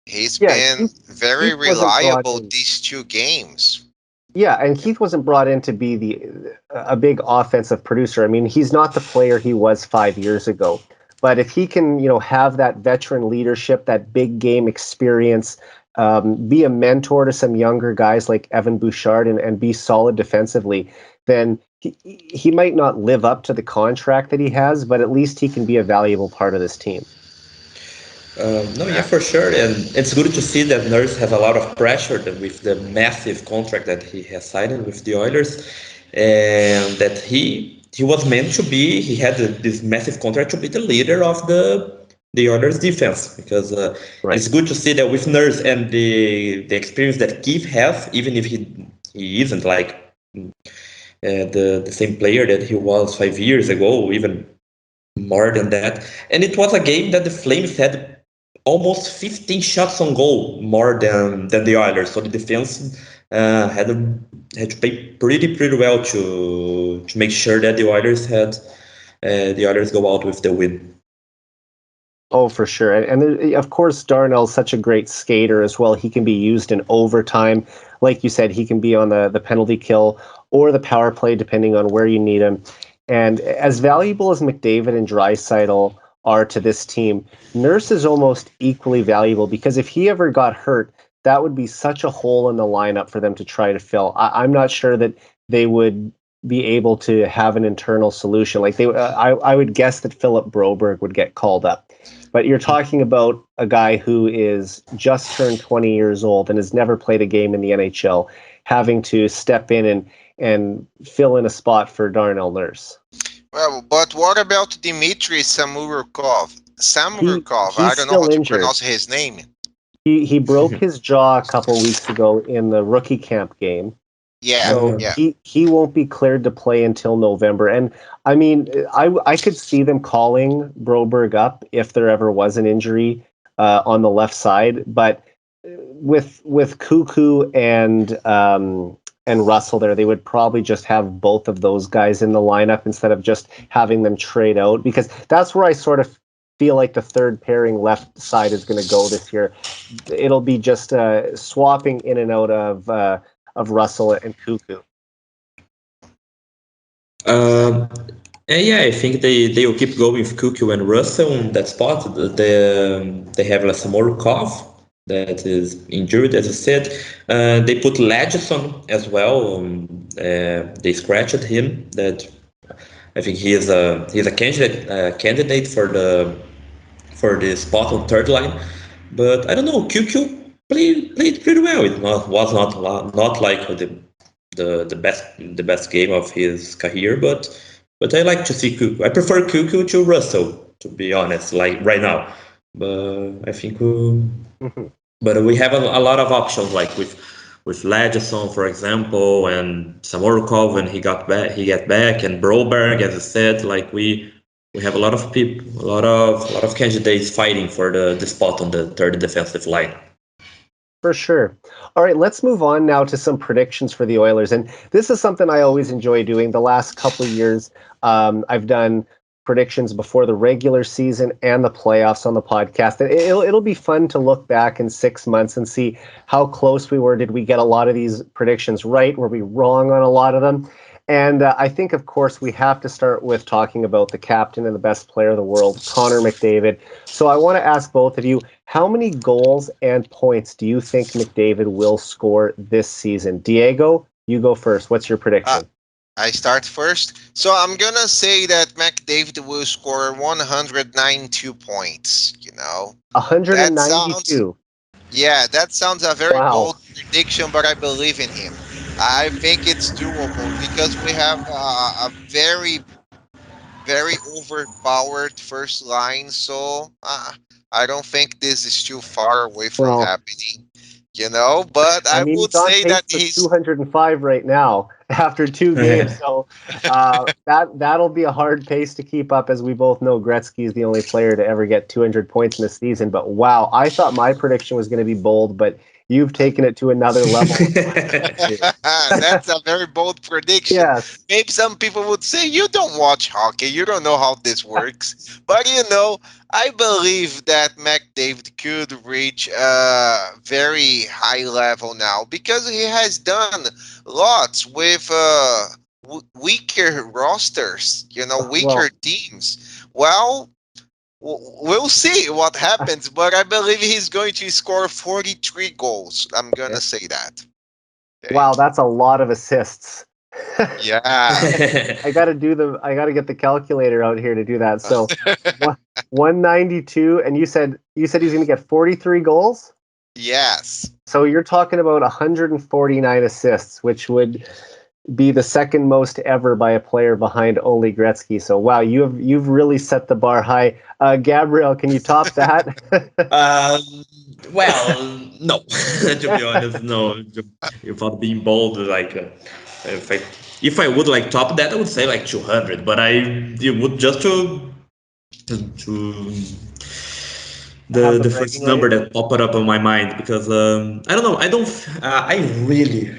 He's been very reliable these 2 games. Yeah, and Keith wasn't brought in to be a big offensive producer. I mean, he's not the player he was 5 years ago. But if he can, have that veteran leadership, that big game experience, be a mentor to some younger guys like Evan Bouchard and be solid defensively, then he might not live up to the contract that he has, but at least he can be a valuable part of this team. For sure. And it's good to see that Nurse has a lot of pressure with the massive contract that he has signed with the Oilers, and that he was meant to be, he had this massive contract to be the leader of the the Oilers defense, because Right. it's good to see that with Nurse and the experience that Keith has, even if he isn't like the same player that he was 5 years ago, even more than that. And it was a game that the Flames had almost 15 shots on goal more than the Oilers. So the defense had to play pretty well to make sure that the Oilers go out with the win. Oh, for sure. And of course, Darnell's such a great skater as well. He can be used in overtime. Like you said, he can be on the penalty kill or the power play, depending on where you need him. And as valuable as McDavid and Dreissitel are to this team, Nurse is almost equally valuable, because if he ever got hurt, that would be such a hole in the lineup for them to try to fill. I'm not sure that they would be able to have an internal solution. Like I would guess that Philip Broberg would get called up. But you're talking about a guy who is just turned 20 years old and has never played a game in the NHL, having to step in and fill in a spot for Darnell Nurse. Well, but what about Dmitry Samorukov? I don't know how to pronounce his name. He broke his jaw a couple weeks ago in the rookie camp game. Yeah, so he won't be cleared to play until November. And I mean, I could see them calling Broberg up if there ever was an injury on the left side. But with Cuckoo and Russell there, they would probably just have both of those guys in the lineup instead of just having them trade out, because that's where I sort of feel like the third pairing left side is going to go this year. It'll be just swapping in and out of Russell and Cuckoo. Yeah, I think they will keep going with Cuckoo and Russell in that spot. They have Samorukov that is injured, as I said. They put Ladgeson as well. They scratched him. That I think he's a candidate for the spot on third line. But I don't know. Cuckoo played pretty well. It was not like the best game of his career, but I like to see Cuckoo. I prefer Cuckoo to Russell, to be honest, like right now. But I think but we have a lot of options, like with Ladgeson, for example, and Samorukov when he got back, and Broberg, as I said, like we have a lot of people, a lot of candidates fighting for the spot on the third defensive line. For sure. All right, let's move on now to some predictions for the Oilers. And this is something I always enjoy doing. The last couple of years, I've done predictions before the regular season and the playoffs on the podcast. And it'll be fun to look back in 6 months and see how close we were. Did we get a lot of these predictions right? Were we wrong on a lot of them? And I think, of course, we have to start with talking about the captain and the best player of the world, Connor McDavid. So I want to ask both of you, how many goals and points do you think McDavid will score this season? Diego, you go first. What's your prediction? I start first. So I'm going to say that McDavid will score 192 points, 192. That sounds a very bold prediction, but I believe in him. I think it's doable because we have a very, very overpowered first line. So I don't think this is too far away from happening, But I would say that he's 205 right now after 2 games. So that'll be a hard pace to keep up. As we both know, Gretzky is the only player to ever get 200 points in a season. But wow, I thought my prediction was going to be bold, but you've taken it to another level. That's a very bold prediction. Yes. Maybe some people would say, you don't watch hockey, you don't know how this works. But I believe that McDavid could reach a very high level now because he has done lots with weaker rosters, weaker teams. Well, we'll see what happens, but I believe he's going to score 43 goals. I'm going to say that. Okay. Wow, that's a lot of assists. Yeah. I got to get the calculator out here to do that. So 192, and you said he's going to get 43 goals? Yes. So you're talking about 149 assists, which would be the second most ever by a player behind only Gretzky. So wow, you've really set the bar high. Gabriel, can you top that? Well, no. To be honest, no. Without being bold, like if I if I would like top that, I would say like 200. But it would just to the first number that popped up on my mind because I don't know. I don't. I really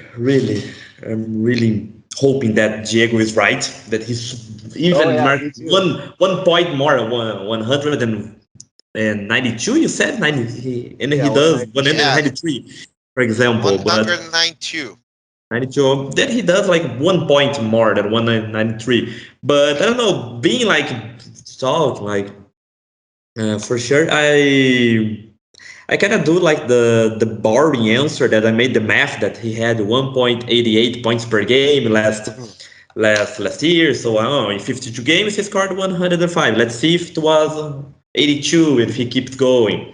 hoping that Diego is right. That he's even marked one point more, 192. You said 90, and he does 193, for example. 192. 92. Then he does like 1 point more than 193. But I don't know, being like talk like for sure, I kind of do like the boring answer that I made the math that he had 1.88 points per game last year. So I don't know, in 52 games he scored 105. Let's see if it was 82 if he keeps going.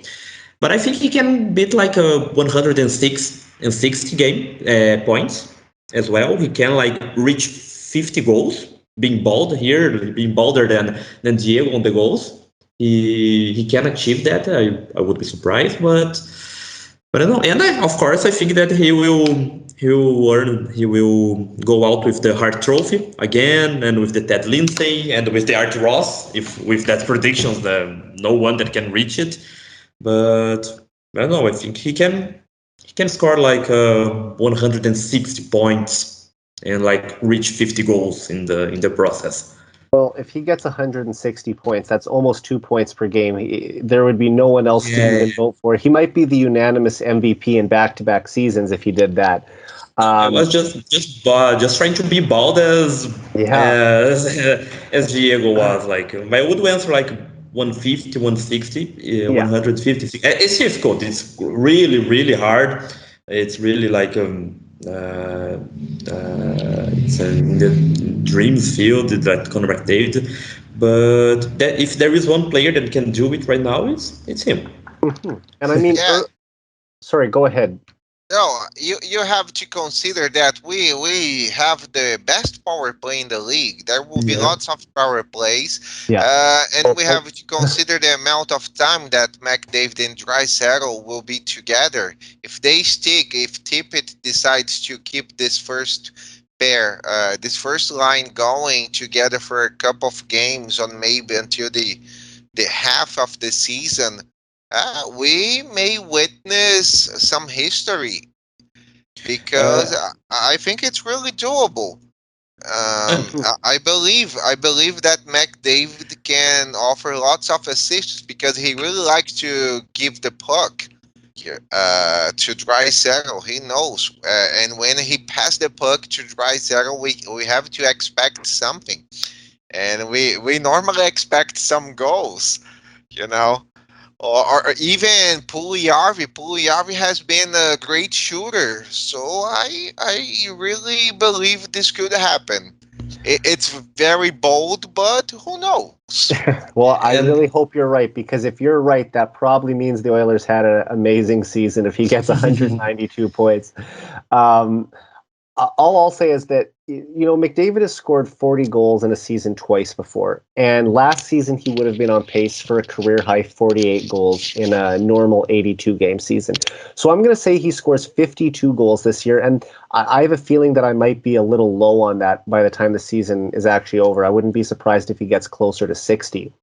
But I think he can beat like a 106 and 60 game points as well. He can like reach 50 goals, being bolder than Diego on the goals. He can achieve that. I would be surprised, but I don't know. And of course I think that he will go out with the Hart Trophy again, and with the Ted Lindsay and with the Art Ross. If with that predictions, no one that can reach it. But I don't know. I think he can score like 160 points and like reach 50 goals in the process. Well, if he gets 160 points, that's almost 2 points per game. There would be no one else to even vote for. He might be the unanimous MVP in back-to-back seasons if he did that. I was just trying to be bold as Diego was. Like I would answer like 150, 160, 150. It's difficult. It's really hard. It's really like it's in the dreams field that Conor McDavid. But if there is one player that can do it right now, it's him. And I mean, sorry, go ahead. No, you have to consider that we have the best power play in the league. There will be lots of power plays, and we have to consider the amount of time that McDavid and Dreissitel will be together. If they stick, if Tippett decides to keep this first pair, this first line going together for a couple of games, on maybe until the half of the season. We may witness some history because I think it's really doable. I believe that McDavid can offer lots of assists because he really likes to give the puck to Dreissitel. He knows, and when he passes the puck to Dreissitel, we have to expect something, and we normally expect some goals, you know. Or even Puliarvi. Puliarvi has been a great shooter, so I really believe this could happen. It's very bold, but who knows? Well, I really hope you're right, because if you're right, that probably means the Oilers had an amazing season if he gets 192 points. All I'll say is that, McDavid has scored 40 goals in a season twice before. And last season, he would have been on pace for a career-high 48 goals in a normal 82-game season. So I'm going to say he scores 52 goals this year. And I have a feeling that I might be a little low on that by the time the season is actually over. I wouldn't be surprised if he gets closer to 60.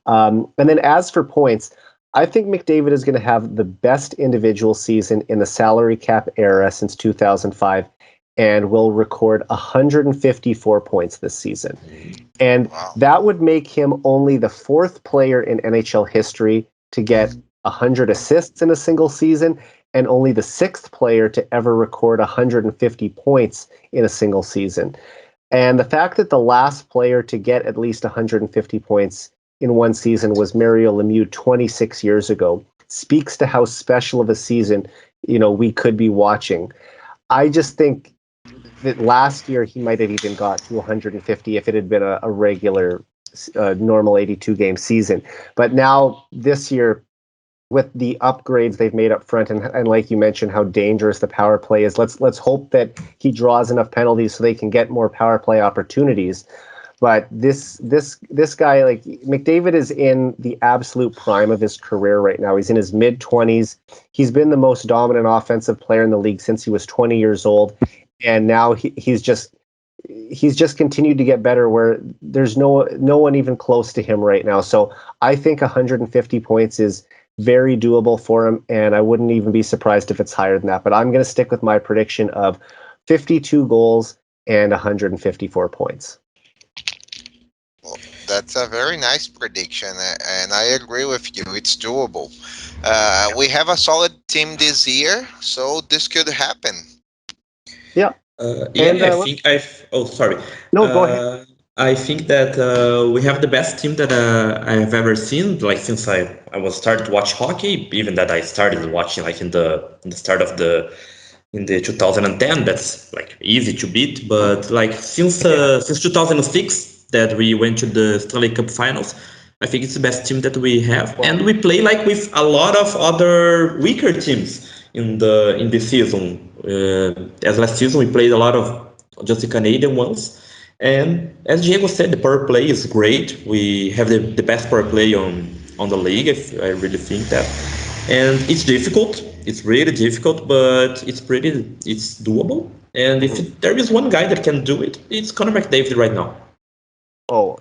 And then as for points, I think McDavid is going to have the best individual season in the salary cap era since 2005. And will record 154 points this season. And that would make him only the fourth player in NHL history to get 100 assists in a single season, and only the sixth player to ever record 150 points in a single season. And the fact that the last player to get at least 150 points in one season was Mario Lemieux 26 years ago speaks to how special of a season, we could be watching. I just think that last year he might have even got to 150 if it had been a regular, normal 82-game season. But now this year, with the upgrades they've made up front, and like you mentioned, how dangerous the power play is. Let's hope that he draws enough penalties so they can get more power play opportunities. But this guy, like McDavid, is in the absolute prime of his career right now. He's in his mid-20s. He's been the most dominant offensive player in the league since he was 20 years old, and now he's just continued to get better, where there's no one even close to him right now. So I think 150 points is very doable for him, and I wouldn't even be surprised if it's higher than that. But I'm going to stick with my prediction of 52 goals and 154 points. Well, that's a very nice prediction, and I agree with you. It's doable. We have a solid team this year, so this could happen. Yeah. I think I've. Oh, sorry. No, go ahead. I think that we have the best team that I have ever seen. Like since I was started to watch hockey, even that I started watching like in the start of in the 2010. That's like easy to beat. But like since 2006 that we went to the Stanley Cup Finals, I think it's the best team that we have, and we play like with a lot of other weaker teams in this season. As last season, we played a lot of just the Canadian ones. And as Diego said, the power play is great. We have the best power play on the league, I really think that. And it's difficult. It's really difficult, but it's doable. And if there is one guy that can do it, it's Connor McDavid right now. Oh,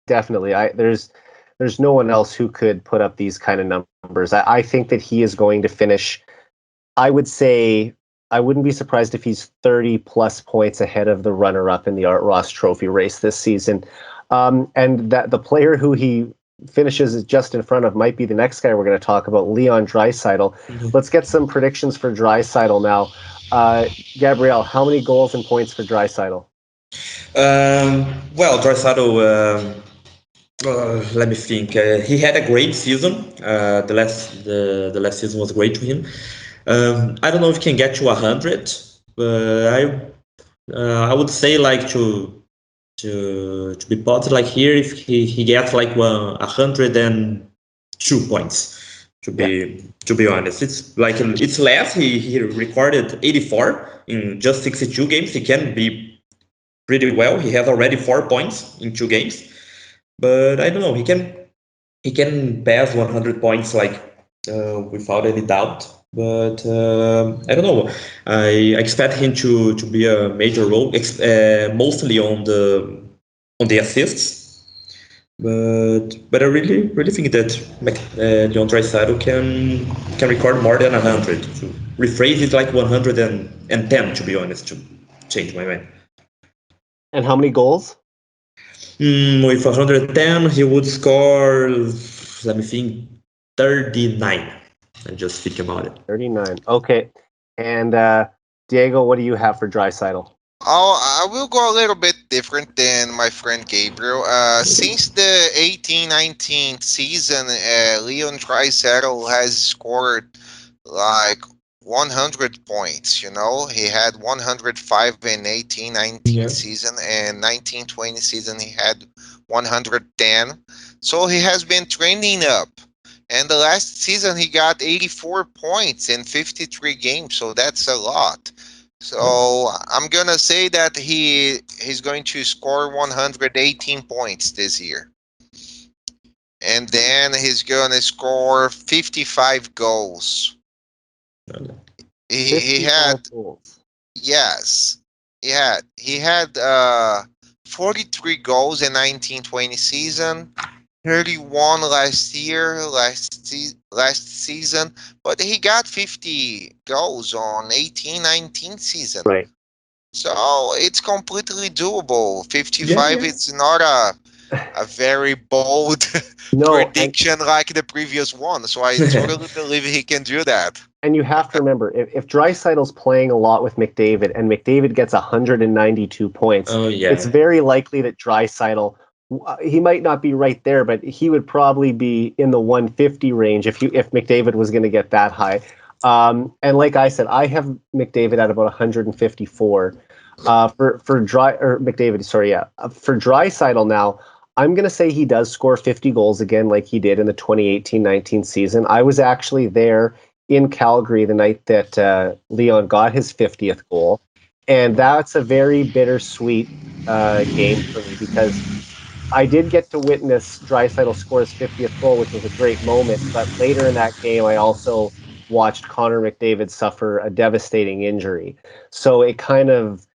definitely. There's no one else who could put up these kind of numbers. I think that he is going to finish, I would say, I wouldn't be surprised if he's 30 plus points ahead of the runner-up in the Art Ross Trophy race this season. And that the player who he finishes just in front of might be the next guy we're going to talk about, Leon Dreissitel. Mm-hmm. Let's get some predictions for Dreissitel now. Gabriel, how many goals and points for Dreissitel? Well, Dreissitel, let me think. He had a great season. The last season was great to him. I don't know if he can get to 100, but I would say like to be positive, like here, if he gets like 102 points. To be honest, it's like it's less. He recorded 84 in just 62 games. He can be pretty well. He has already 4 points in 2 games, but I don't know. He can pass 100 points like without any doubt. But I don't know. I expect him to be a major role, mostly on the assists. But I really think that Leon Dreissitel can record more than 100. To rephrase it, like 110, to be honest, to change my mind. And how many goals? With 110, he would score, let me think, 39. I just think about it. 39. Okay. And Diego, what do you have for Dreissitel? I will go a little bit different than my friend Gabriel. Since the 18-19 season, Leon Dreissitel has scored like 100 points. You know, he had 105 in 18-19 season, and 19-20 season he had 110. So he has been trending up. And the last season he got 84 points in 53 games, so that's a lot. So I'm gonna say that he's going to score 118 points this year, and then he's gonna score 55 goals. He had goals. Yes, he had 43 goals in 19-20 season. 31 last season, but he got 50 goals on 18-19 season. Right. So it's completely doable. 55 is not a very bold prediction like the previous one. So I totally believe he can do that. And you have to remember, if Dreisaitl's playing a lot with McDavid and McDavid gets 192 points, it's very likely that Draisaitl, he might not be right there, but he would probably be in the 150 range if McDavid was going to get that high. And like I said, I have McDavid at about 154. For Draisaitl now, I'm going to say he does score 50 goals again like he did in the 2018-19 season. I was actually there in Calgary the night that Leon got his 50th goal, and that's a very bittersweet game for me because I did get to witness Dreissitel score his 50th goal, which was a great moment, but later in that game, I also watched Connor McDavid suffer a devastating injury. So it kind of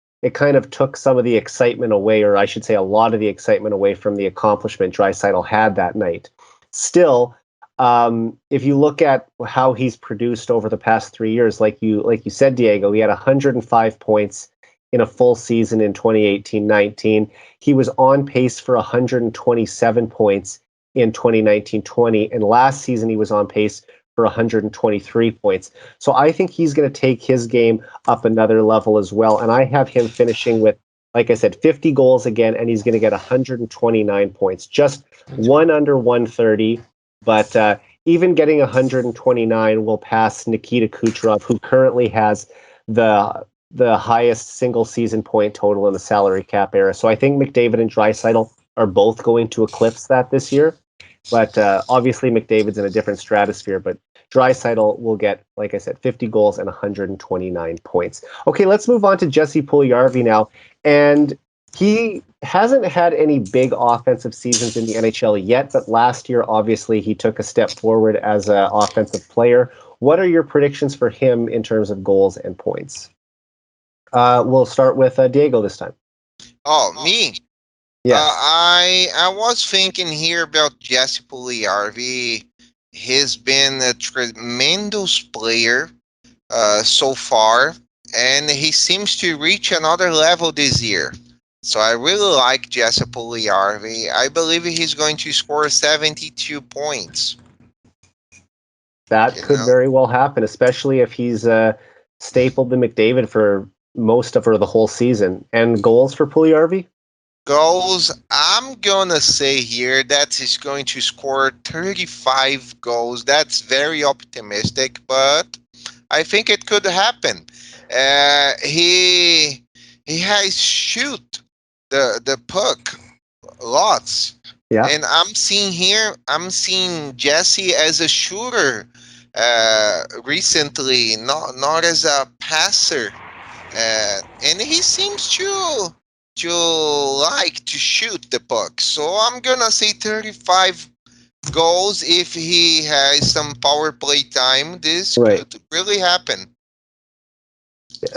took some of the excitement away, or I should say a lot of the excitement away from the accomplishment Dreissitel had that night. Still, if you look at how he's produced over the past 3 years, like you said, Diego, he had 105 points in a full season in 2018-19. He was on pace for 127 points in 2019-20, and last season he was on pace for 123 points. So I think he's going to take his game up another level as well. And I have him finishing with, like I said, 50 goals again, and he's going to get 129 points, just one under 130. But even getting 129 will pass Nikita Kucherov, who currently has the highest single season point total in the salary cap era. So I think McDavid and Dreissitel are both going to eclipse that this year. But obviously, McDavid's in a different stratosphere. But Dreissitel will get, like I said, 50 goals and 129 points. Okay, let's move on to Jesse Puliarvi now. And he hasn't had any big offensive seasons in the NHL yet. But last year, obviously, he took a step forward as an offensive player. What are your predictions for him in terms of goals and points? We'll start with Diego this time. Oh, me? Yeah. I was thinking here about Jesse Puliarvi. He's been a tremendous player so far, and he seems to reach another level this year. So I really like Jesse Puliarvi. I believe he's going to score 72 points. That could very well happen, especially if he's stapled the McDavid for most of the whole season. And goals for Puliarvi? Goals, I'm gonna say here that he's going to score 35 goals. That's very optimistic, but I think it could happen. He has shoot the puck lots. Yeah. And I'm seeing Jesse as a shooter recently, not as a passer. And he seems to like to shoot the puck. So I'm gonna say 35 goals if he has some power play time. This could really happen.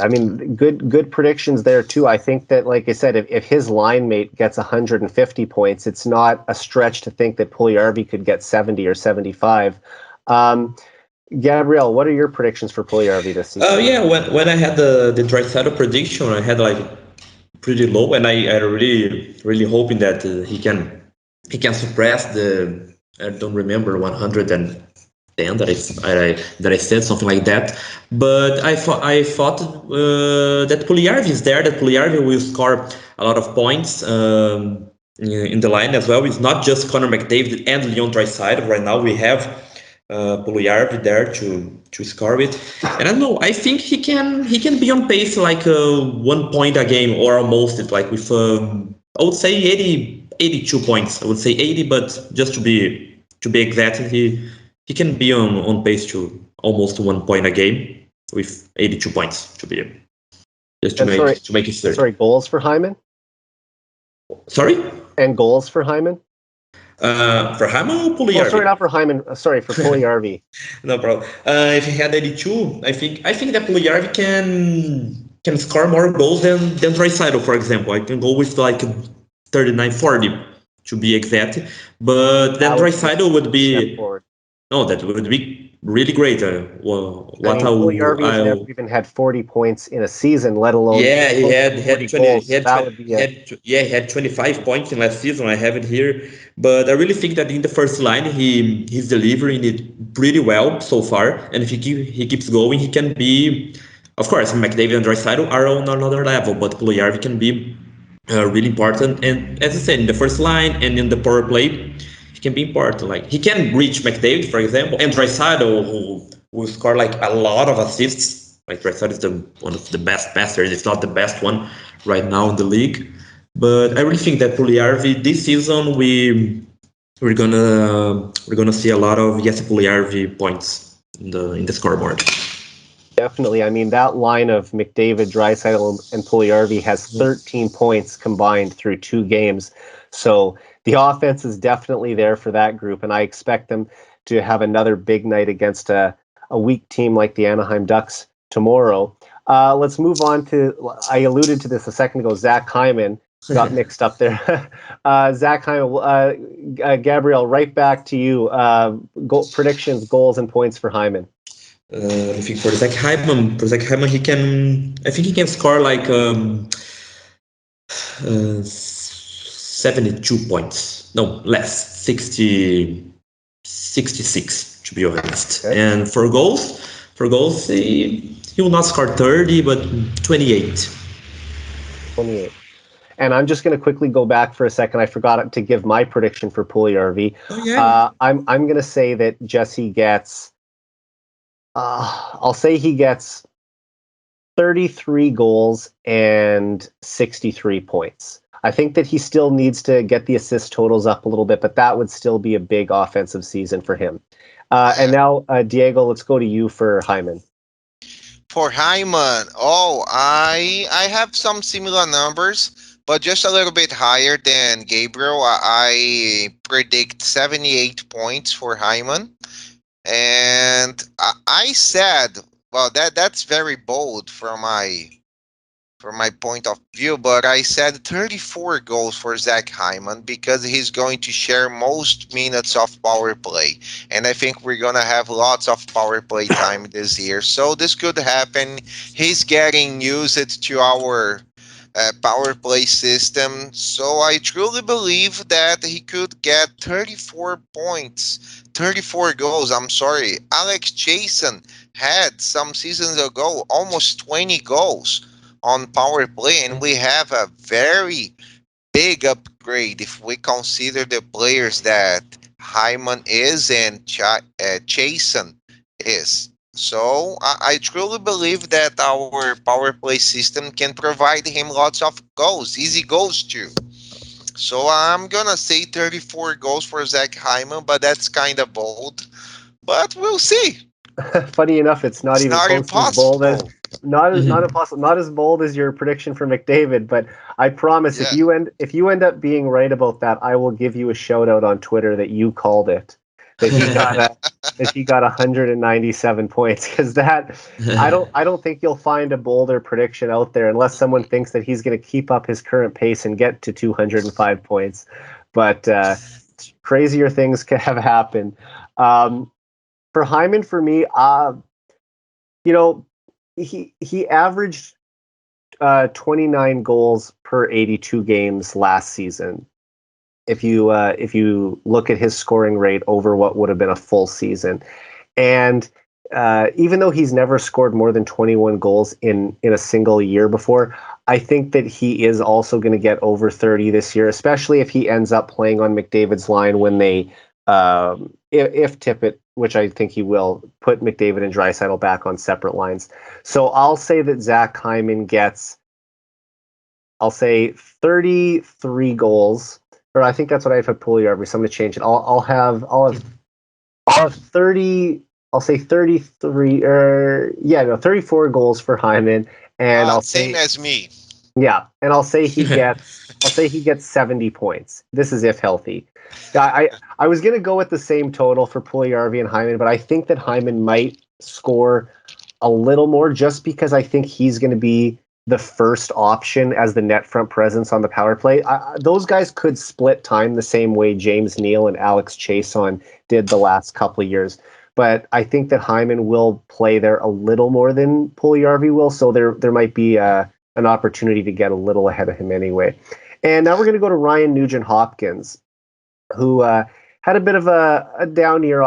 I mean, good predictions there too. I think that, like I said, if his line mate gets 150 points, it's not a stretch to think that Puliarvi could get 70 or 75. Gabriel, what are your predictions for Puliarvi this season? Yeah, when I had the Dreissitel prediction, I had like pretty low, and I really hoping that he can suppress the, I don't remember, 110 that I said something like that. But I thought that Puliarvi is there. That Puliarvi will score a lot of points in the line as well. It's not just Connor McDavid and Leon Dreissitel. Right now we have Puliarvi there to score it, and I don't know. I think he can be on pace like 1 point a game or almost it, like with I would say 82 points. I would say 80, but just to be exact, he can be on pace to almost 1 point a game with 82 points to be just to make it 30. Sorry, goals for Hyman? Sorry? And goals for Hyman? For Hyman or Puliarvi? Oh, sorry, not for Hyman. Sorry, for Puliarvi. No problem. If he had 82, I think that Puliarvi can score more goals than Dreissitel, for example. I can go with like 39, 40 to be exact. But then Dreissitel would be... No, that would be really great. Puliarvi has never even had 40 points in a season, let alone he had 25 points in last season. I have it here, but I really think that in the first line he's delivering it pretty well so far, and if he keeps going, he can be. Of course, McDavid and Dreissitel are on another level, but Puliarvi can be really important. And as I said, in the first line and in the power play, can be important. Like he can reach McDavid, for example, and Dreissitel, who will score like a lot of assists. Like Dreissitel is one of the best passers, if not the best one right now in the league. But I really think that Puliarvi this season we're gonna see a lot of Jesse Puliarvi points in the scoreboard. Definitely. I mean, that line of McDavid, Dreissitel, and Puliarvi has 13 points combined through 2 games. So the offense is definitely there for that group, and I expect them to have another big night against a weak team like the Anaheim Ducks tomorrow. Let's move on to, I alluded to this a second ago, Zach Hyman got mixed up there. Zach Hyman, Gabriel, right back to you. Predictions, goals, and points for Hyman. I think for Zach Hyman, I think he can score like 72 points. No, less, 66 to be honest. Okay. And for goals, he will not score 30, but 28. 28. And I'm just going to quickly go back for a second. I forgot to give my prediction for Puliarvi. Oh, yeah. I'm going to say that Jesse gets. I'll say he gets 33 goals and 63 points. I think that he still needs to get the assist totals up a little bit, but that would still be a big offensive season for him. And now, Diego, let's go to you for Hyman. For Hyman, I have some similar numbers, but just a little bit higher than Gabriel. I predict 78 points for Hyman. And I said, well, that's very bold from my point of view, but I said 34 goals for Zach Hyman because he's going to share most minutes of power play. And I think we're going to have lots of power play time this year. So this could happen. He's getting used to our power play system. So I truly believe that he could get 34 points. 34 goals, I'm sorry. Alex Jason had some seasons ago almost 20 goals on power play, and we have a very big upgrade if we consider the players that Hyman is and Jason is. So I truly believe that our power play system can provide him lots of goals, easy goals too. So I'm going to say 34 goals for Zach Hyman, but that's kind of bold. But we'll see. Funny enough, it's not impossible. Not impossible, not as bold as your prediction for McDavid, but I promise if you end up being right about that, I will give you a shout out on Twitter that you called it. That he got 197 points, because that I don't think you'll find a bolder prediction out there unless someone thinks that he's going to keep up his current pace and get to 205 points. But crazier things have happened. For Hyman, for me, he averaged 29 goals per 82 games last season. If you look at his scoring rate over what would have been a full season, and even though he's never scored more than 21 goals in a single year before, I think that he is also going to get over 30 this year, especially if he ends up playing on McDavid's line when they, if Tippett, which I think he will, put McDavid and Dreissitel back on separate lines. So I'll say that Zach Hyman gets, 33 goals. Or I think that's what I have for Puliarvi, so I'm going to change it. I'll have 30. I'll say 33. 34 goals for Hyman, and I'll same as me. Yeah, and I'll say he gets 70 points. This is if healthy. I was going to go with the same total for Puliarvi and Hyman, but I think that Hyman might score a little more just because I think he's going to be the first option as the net front presence on the power play. Those guys could split time the same way James Neal and Alex Chason did the last couple of years. But I think that Hyman will play there a little more than Puliarvi will, so there might be an opportunity to get a little ahead of him anyway. And now we're going to go to Ryan Nugent-Hopkins, who had a bit of a down year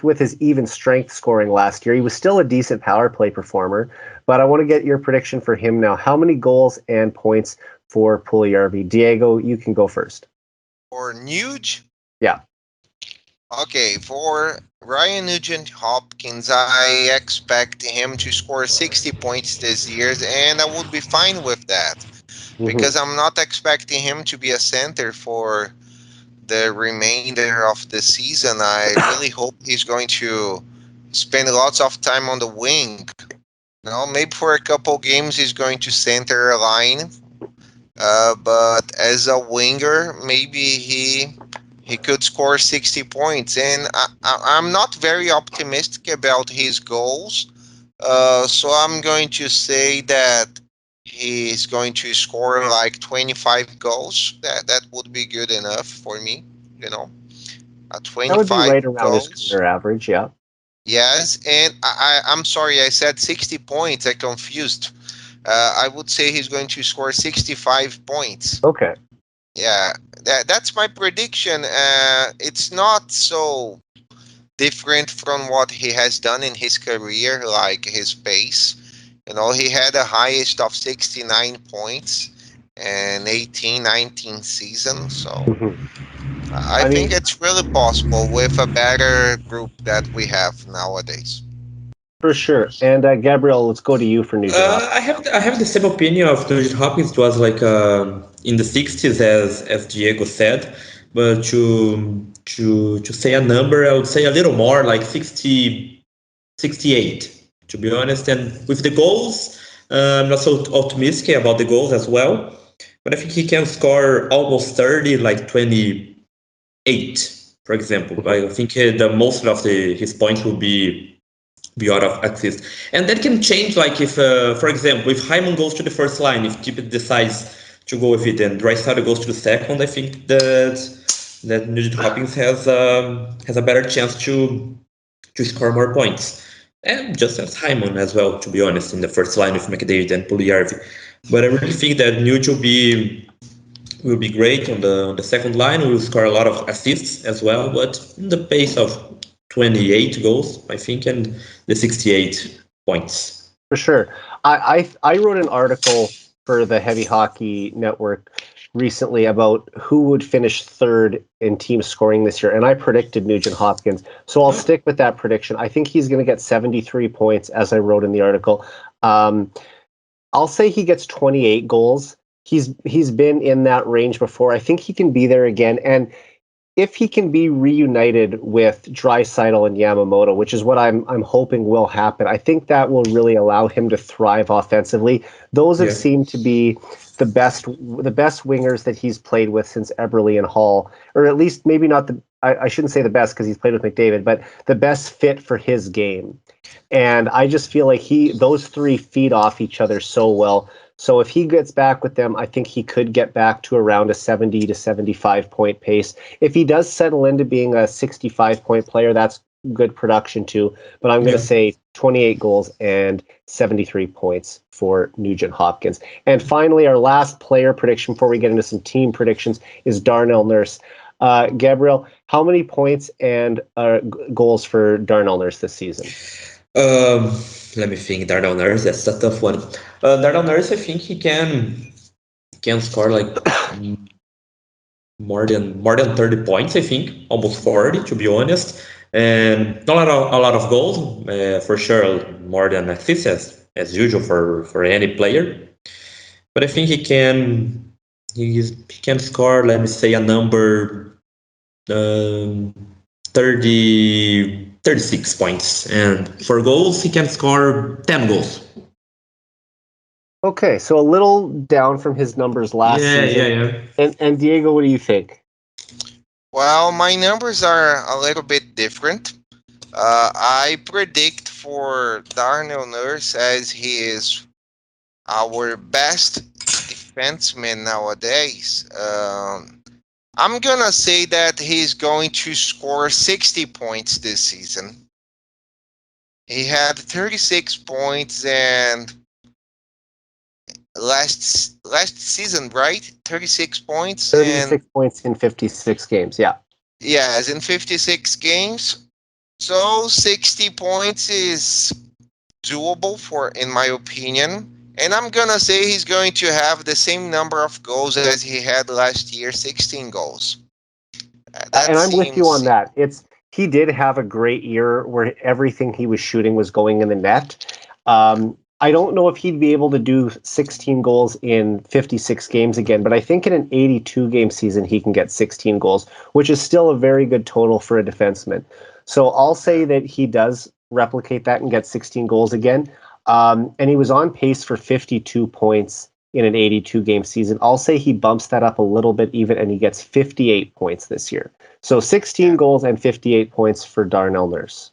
with his even strength scoring last year. He was still a decent power play performer, but I want to get your prediction for him now. How many goals and points for Puliarvi? Diego, you can go first. For Nuge? Yeah. Okay, for Ryan Nugent-Hopkins, I expect him to score 60 points this year, and I would be fine with that. because I'm not expecting him to be a center for the remainder of the season. I really hope he's going to spend lots of time on the wing. Maybe for a couple games he's going to center a line, but as a winger, maybe he could score 60 points. And I'm not very optimistic about his goals, so I'm going to say that he's going to score like 25 goals. That would be good enough for me, you know. That would be 25 right around his goals. career average, yeah. Yes, and I'm sorry, I said 60 points. I confused. I would say he's going to score 65 points. Okay. Yeah, that's my prediction. It's not so different from what he has done in his career, like his pace. He had the highest of 69 points in 18-19 season. So I think it's really possible with a better group that we have nowadays. For sure. And Gabriel, let's go to you for Nugent Hopkins. I have the same opinion of Nugent Hopkins. It was like in the 60s, as Diego said, but to say a number, I would say a little more, like 60, 68, to be honest. And with the goals, I'm not so optimistic about the goals as well, but I think he can score almost 30, like 28, for example. I think the most of his points will be out of assist. And that can change, like if, for example, if Hyman goes to the first line, if Tippett decides to go with it and Dreissitel goes to the second, I think that Nugent Hopkins has a better chance to score more points. And just as Hyman as well, to be honest, in the first line with Mcdavid and Puliarvi. But I really think that Nugent will be great on the second line. Will score a lot of assists as well, but in the pace of 28 goals, I think, and the 68 points. For sure. I wrote an article for the Heavy Hockey Network recently about who would finish third in team scoring this year, and I predicted Nugent Hopkins. So I'll stick with that prediction. I think he's going to get 73 points, as I wrote in the article. I'll say he gets 28 goals. He's been in that range before. I think he can be there again, and if he can be reunited with Dreissitel and Yamamoto, which is what I'm hoping will happen, I think that will really allow him to thrive offensively. Those have seemed to be the best wingers that he's played with since Eberle and Hall, or at least maybe not I shouldn't say the best because he's played with McDavid, but the best fit for his game. And I just feel like those three feed off each other so well. So if he gets back with them, I think he could get back to around a 70 to 75 point pace. If he does settle into being a 65 point player, that's good production too. But I'm going to say 28 goals and 73 points for Nugent Hopkins. And finally, our last player prediction before we get into some team predictions is Darnell Nurse. Gabriel, how many points and goals for Darnell Nurse this season? Let me think. Darnell Nurse, that's a tough one. Darnell Nurse, I think he can score like more than 30 points. I think almost 40, to be honest, and not a lot of goals for sure. More than assists as usual for any player. But I think he can score. Let me say a number. 36 points, and for goals he can score 10 goals. Okay, so a little down from his numbers last season. And Diego, what do you think? Well, my numbers are a little bit different. I predict for Darnell Nurse, as he is our best defenseman nowadays. I'm gonna say that he's going to score 60 points this season. He had 36 points and last season, right? 36 points. 36 points in 56 games, yeah. Yes, in 56 games. So 60 points is doable in my opinion. And I'm going to say he's going to have the same number of goals as he had last year, 16 goals. And I'm with you on that. He did have a great year where everything he was shooting was going in the net. I don't know if he'd be able to do 16 goals in 56 games again, but I think in an 82-game season he can get 16 goals, which is still a very good total for a defenseman. So I'll say that he does replicate that and get 16 goals again. And he was on pace for 52 points in an 82-game season. I'll say he bumps that up a little bit even, and he gets 58 points this year. So 16 goals and 58 points for Darnell Nurse.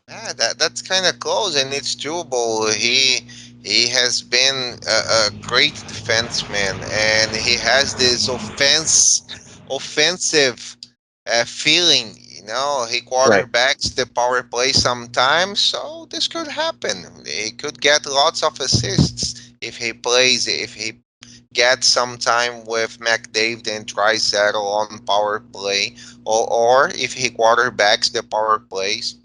Yeah, that's kind of close, and it's doable. He has been a great defenseman, and he has this offensive feeling. He quarterbacks the power play sometimes, so this could happen. He could get lots of assists if he plays. If he gets some time with Mcdavid and Dreissitel on power play, or if he quarterbacks the power plays.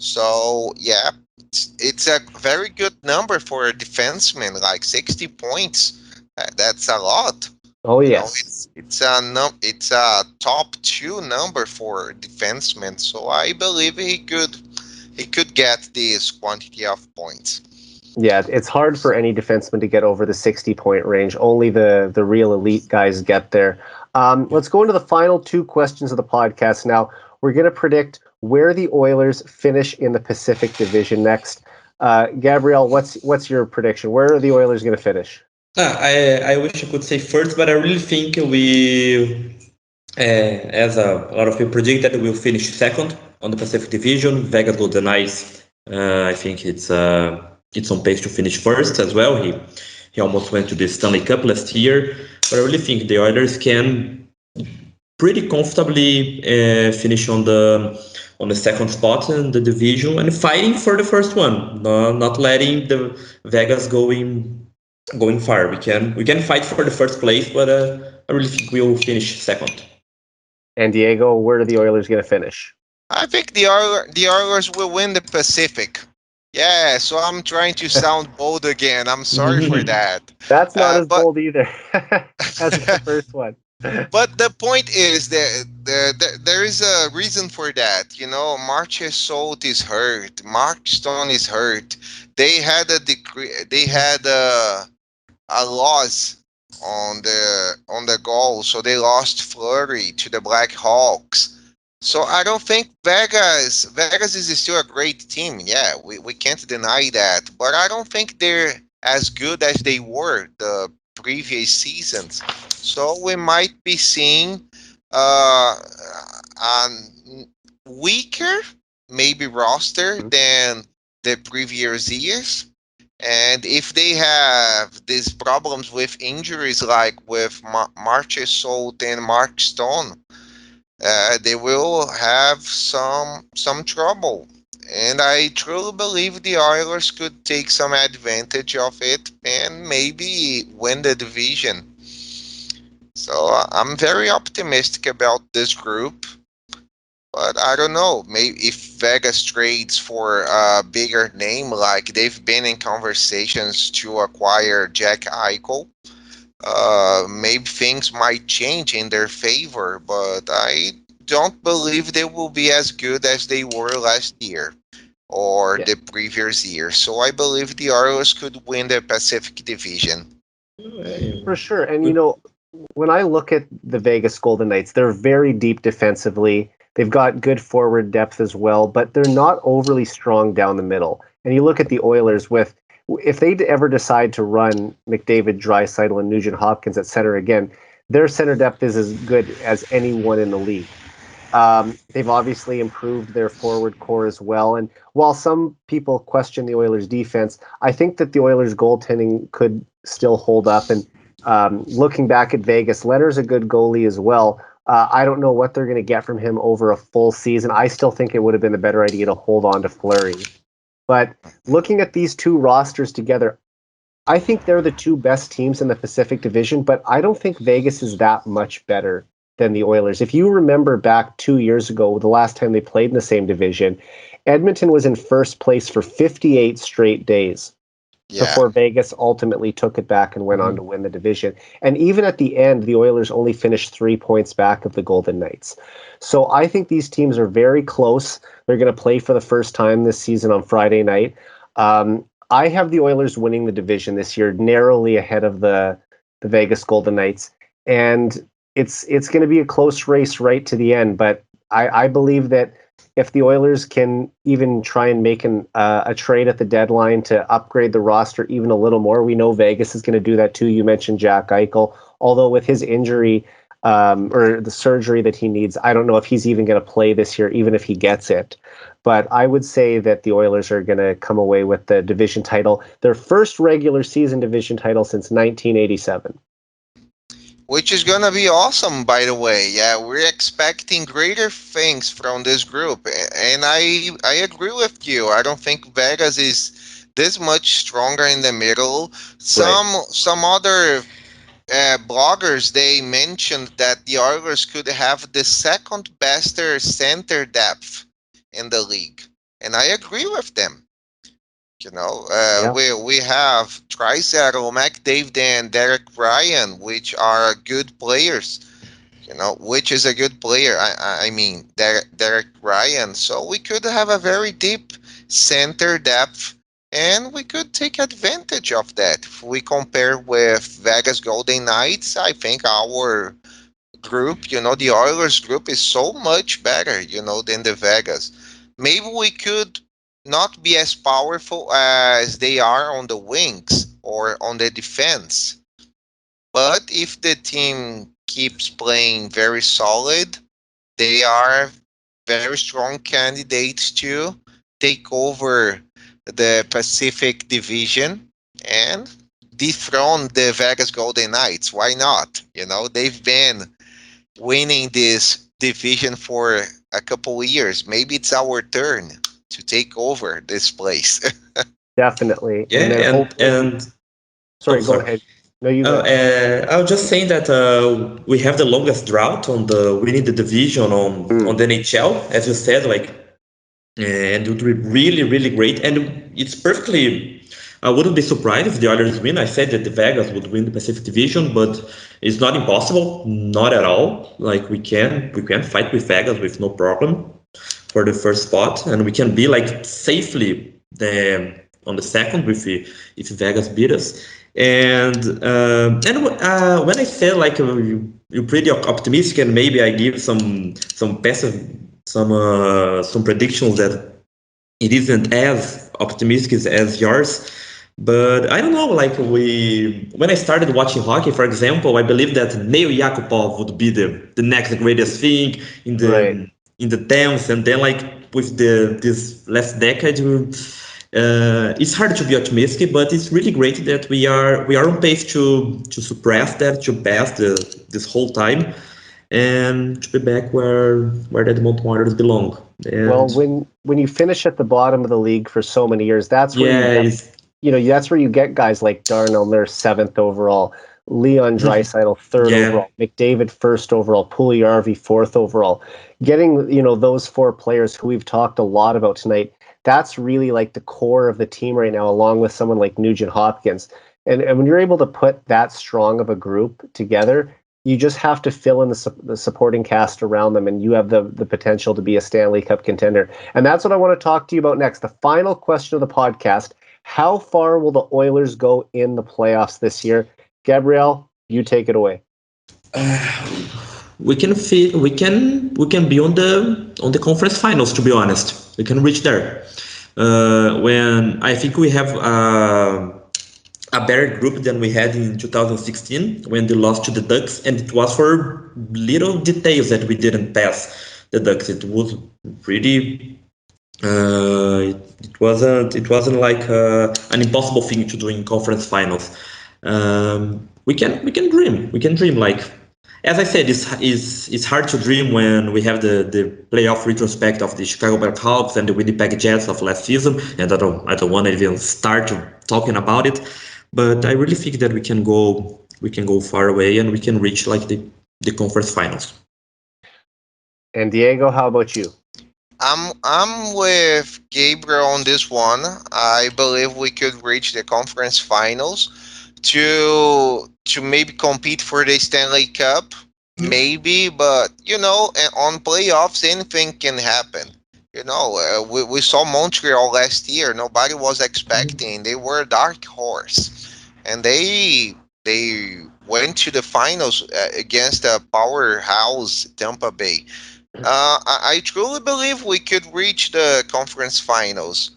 So yeah, it's a very good number for a defenseman, like 60 points. That's a lot. Oh yes, it's a top 2 number for a defenseman. So I believe he could get this quantity of points. Yeah, it's hard for any defenseman to get over the 60-point range. Only the real elite guys get there. Let's go into the final 2 questions of the podcast now. We're going to predict where the Oilers finish in the Pacific Division next. Gabriel, what's your prediction? Where are the Oilers going to finish? I wish I could say first, but I really think we, as a lot of people predict, that we'll finish second on the Pacific Division. Vegas Golden Knights, I think it's on pace to finish first as well. He almost went to the Stanley Cup last year, but I really think the Oilers can pretty comfortably finish on the second spot in the division and fighting for the first one, not letting the Vegas going far. We can fight for the first place, but I really think we'll finish second. And Diego, where are the Oilers going to finish? I think the Oilers will win the Pacific. Yeah, so I'm trying to sound bold again. I'm sorry for that. That's not as bold either as the first one. But the point is that there is a reason for that. Marchessault is hurt. Mark Stone is hurt. They had a loss on the goal, so they lost Fleury to the Blackhawks. So I don't think Vegas is still a great team. Yeah, we can't deny that. But I don't think they're as good as they were the previous seasons. So we might be seeing a weaker, maybe roster than the previous years. And if they have these problems with injuries like with Marchessault and Mark Stone, they will have some trouble. And I truly believe the Oilers could take some advantage of it and maybe win the division. So I'm very optimistic about this group. But I don't know, maybe if Vegas trades for a bigger name, like they've been in conversations to acquire Jack Eichel, maybe things might change in their favor, but I don't believe they will be as good as they were last year or the previous year. So I believe the Oilers could win the Pacific Division. For sure. And, when I look at the Vegas Golden Knights, they're very deep defensively. They've got good forward depth as well, but they're not overly strong down the middle. And you look at the Oilers if they ever decide to run McDavid, Dreissitel, and Nugent Hopkins at center again, their center depth is as good as anyone in the league. They've obviously improved their forward core as well. And while some people question the Oilers' defense, I think that the Oilers' goaltending could still hold up. And looking back at Vegas, Leonard's a good goalie as well. I don't know what they're going to get from him over a full season. I still think it would have been a better idea to hold on to Fleury. But looking at these two rosters together, I think they're the two best teams in the Pacific Division, but I don't think Vegas is that much better than the Oilers. If you remember back 2 years ago, the last time they played in the same division, Edmonton was in first place for 58 straight days before Vegas ultimately took it back and went on to win the division. And even at the end, the Oilers only finished 3 points back of the Golden Knights. So I think these teams are very close. They're going to play for the first time this season on Friday night. I have the Oilers winning the division this year, narrowly ahead of the Vegas Golden Knights, and it's going to be a close race right to the end. But I believe that if the Oilers can even try and make a trade at the deadline to upgrade the roster even a little more, we know Vegas is going to do that too. You mentioned Jack Eichel, although with his injury or the surgery that he needs, I don't know if he's even going to play this year, even if he gets it. But I would say that the Oilers are going to come away with the division title, their first regular season division title since 1987. Which is going to be awesome, by the way. Yeah, we're expecting greater things from this group. And I agree with you. I don't think Vegas is this much stronger in the middle. Some other bloggers, they mentioned that the Oilers could have the second best center depth in the league. And I agree with them. We have Dreissitel, Mcdavid, and Derek Ryan, which are good players. Which is a good player. I mean, Derek Ryan. So we could have a very deep center depth, and we could take advantage of that. If we compare with Vegas Golden Knights, I think our group, the Oilers group is so much better, than the Vegas. Maybe we could not be as powerful as they are on the wings or on the defense. But if the team keeps playing very solid, they are very strong candidates to take over the Pacific Division and dethrone the Vegas Golden Knights. Why not? They've been winning this division for a couple of years. Maybe it's our turn to take over this place. Definitely. Yeah, sorry, go ahead. No, you go. I was just saying that we have the longest drought on the winning the division on the NHL, as you said, and it would be really, really great. And it's perfectly. I wouldn't be surprised if the Oilers win. I said that the Vegas would win the Pacific Division, but it's not impossible, not at all. Like we can fight with Vegas with no problem for the first spot, and we can be safely on the second if Vegas beat us. And when I said you're pretty optimistic, and maybe I give some passive some predictions that it isn't as optimistic as yours. But I don't know, when I started watching hockey, for example, I believe that Neil Yakupov would be the next greatest thing in the dance, and then with this last decade, it's hard to be optimistic, but it's really great that we are on pace to suppress that, to pass this whole time, and to be back where the Edmonton Oilers belong. And well, when you finish at the bottom of the league for so many years, that's where that's where you get guys like Darnell Nurse 7th overall, Leon Dreissitel 3rd overall, McDavid 1st overall, Puliarvi 4th overall. Getting those 4 players who we've talked a lot about tonight, that's really the core of the team right now, along with someone like Nugent Hopkins. And when you're able to put that strong of a group together, you just have to fill in the supporting cast around them, and you have the potential to be a Stanley Cup contender. And that's what I want to talk to you about next. The final question of the podcast: how far will the Oilers go in the playoffs this year? Gabriel, you take it away. We can be on the conference finals. To be honest, we can reach there. When I think we have a better group than we had in 2016 when they lost to the Ducks, and it was for little details that we didn't pass the Ducks. It was pretty. It wasn't an impossible thing to do in conference finals. We can dream. We can dream. As I said, it's hard to dream when we have the playoff retrospect of the Chicago Blackhawks and the Winnipeg Jets of last season, and I don't want to even start talking about it. But I really think that we can go far away, and we can reach the conference finals. And Diego, how about you? I'm with Gabriel on this one. I believe we could reach the conference finals to maybe compete for the Stanley Cup, maybe. But on playoffs, anything can happen. We saw Montreal last year. Nobody was expecting. They were a dark horse, and they went to the finals against a powerhouse Tampa Bay. I truly believe we could reach the conference finals.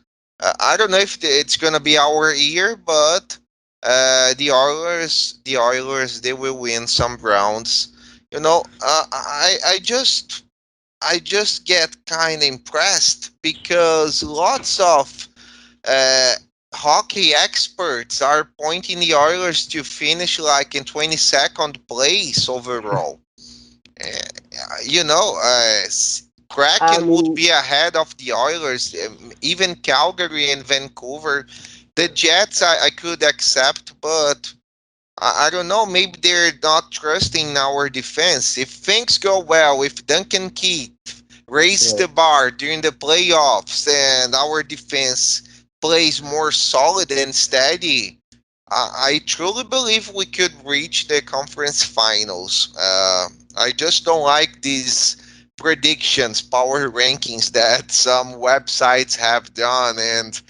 I don't know if it's gonna be our year, but the Oilers, they will win some rounds. I just get kind of impressed because lots of uh, hockey experts are pointing the Oilers to finish like in 22nd place overall. You know, I Kraken would mean, be ahead of the Oilers, even Calgary and Vancouver. The Jets I could accept, but I don't know. Maybe they're not trusting our defense. If things go well, if Duncan Keith raise right. the bar during the playoffs and our defense plays more solid and steady, I truly believe we could reach the conference finals. I just don't like these predictions, power rankings that some websites have done, and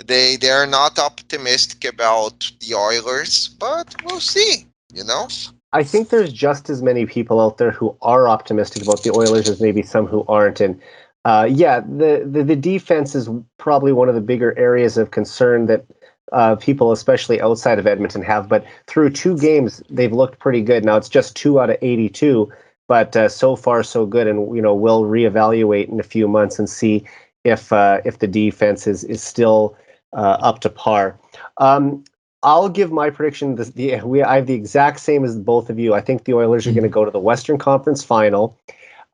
they are not optimistic about the Oilers, but we'll see. You know? I think there's just as many people out there who are optimistic about the Oilers as maybe some who aren't. And yeah, the defense is probably one of the bigger areas of concern that people, especially outside of Edmonton, have. But through two games, they've looked pretty good. Now it's just 2 out of 82, but so far so good. And we'll reevaluate in a few months and see if the defense is still up to par. I'll give my prediction. I have the exact same as both of you. I think the Oilers are going to go to the Western Conference Final.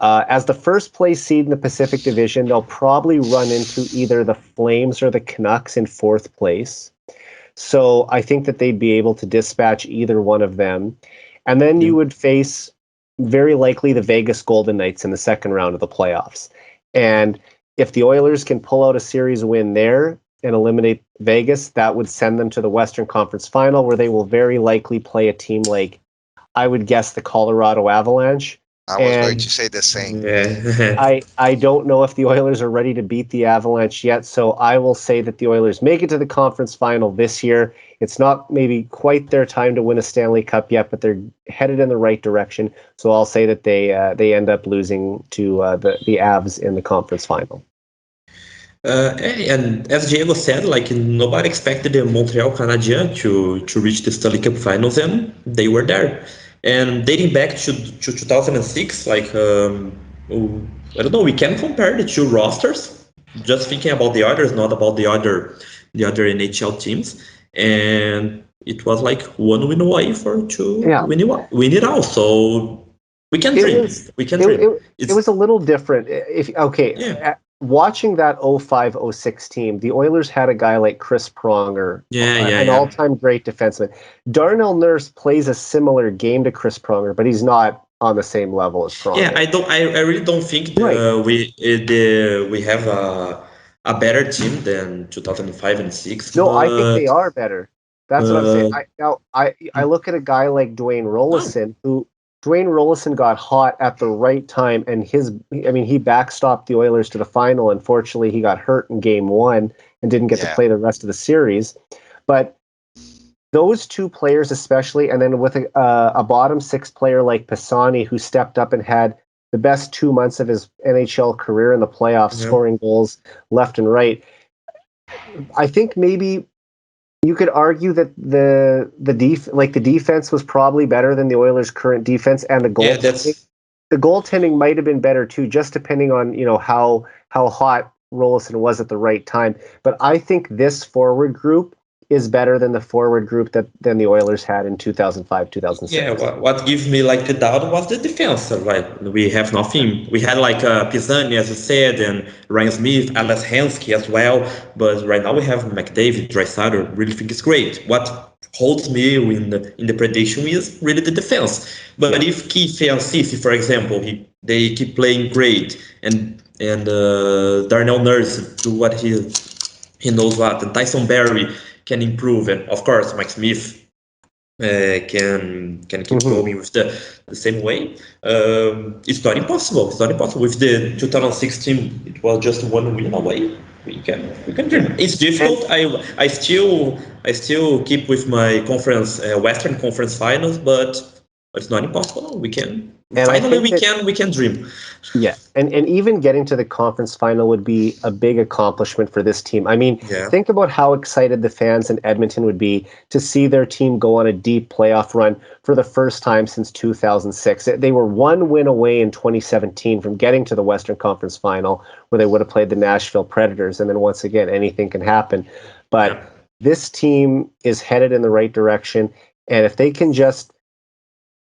As the first place seed in the Pacific Division, they'll probably run into either the Flames or the Canucks in fourth place. So I think that they'd be able to dispatch either one of them. And then you would face very likely the Vegas Golden Knights in the second round of the playoffs. And if the Oilers can pull out a series win there and eliminate Vegas, that would send them to the Western Conference Final, where they will very likely play a team like, I would guess, the Colorado Avalanche. I was going And to say the same. Yeah. I don't know if the Oilers are ready to beat the Avalanche yet, so I will say that the Oilers make it to the conference final this year. It's not maybe quite their time to win a Stanley Cup yet, but they're headed in the right direction. So I'll say that they end up losing to the Avs in the conference final. And as Diego said, like nobody expected the Montreal Canadiens to reach the Stanley Cup Finals, and they were there. And dating back to 2006, oh, I don't know, we can compare the two rosters. Just thinking about the others, not about the other NHL teams. And it was like one win away to win it all. So we can dream. We can dream. It was a little different. Yeah. Watching that 05-06 team, the Oilers had a guy like Chris Pronger, an all-time great defenseman. Darnell Nurse plays a similar game to Chris Pronger, but he's not on the same level as Pronger. Yeah, I really don't think we have a better team than 2005 and 6. No, I think they are better. That's what I'm saying. I look at a guy like Dwayne Rollison, who Dwayne Rollison got hot at the right time, and he backstopped the Oilers to the final. Unfortunately, he got hurt in Game 1 and didn't get to play the rest of the series. But those two players especially, and then with a bottom six player like Pisani, who stepped up and had the best 2 months of his NHL career in the playoffs, scoring goals left and right. I think maybe you could argue that the defense was probably better than the Oilers' current defense, and the goaltending might have been better too, just depending on how hot Rollison was at the right time. But I think this forward group is better than the forward group than the Oilers had in 2005, 2006. Yeah, what gives me like the doubt was the defense. Right, we have nothing. We had like Pisani, as you said, and Ryan Smith, Alex Hensky as well. But right now we have Mcdavid, Dreissitel. Really think it's great. What holds me in the prediction is really the defense. But if Keith and Cici, for example, they keep playing great, and Darnell Nurse do what he knows what, and Tyson Barrie can improve, and of course Mike Smith can keep going with the same way. It's not impossible. It's not impossible. With the 2016, it was just one win away. We can dream. It's difficult. I still keep with my conference Western Conference Finals, but it's not impossible. We can And I finally think we can dream. Yeah, and even getting to the conference final would be a big accomplishment for this team. I mean, Yeah. think about how excited the fans in Edmonton would be to see their team go on a deep playoff run for the first time since 2006. They were one win away in 2017 from getting to the Western Conference final, where they would have played the Nashville Predators. And then once again, anything can happen. But this team is headed in the right direction. And if they can just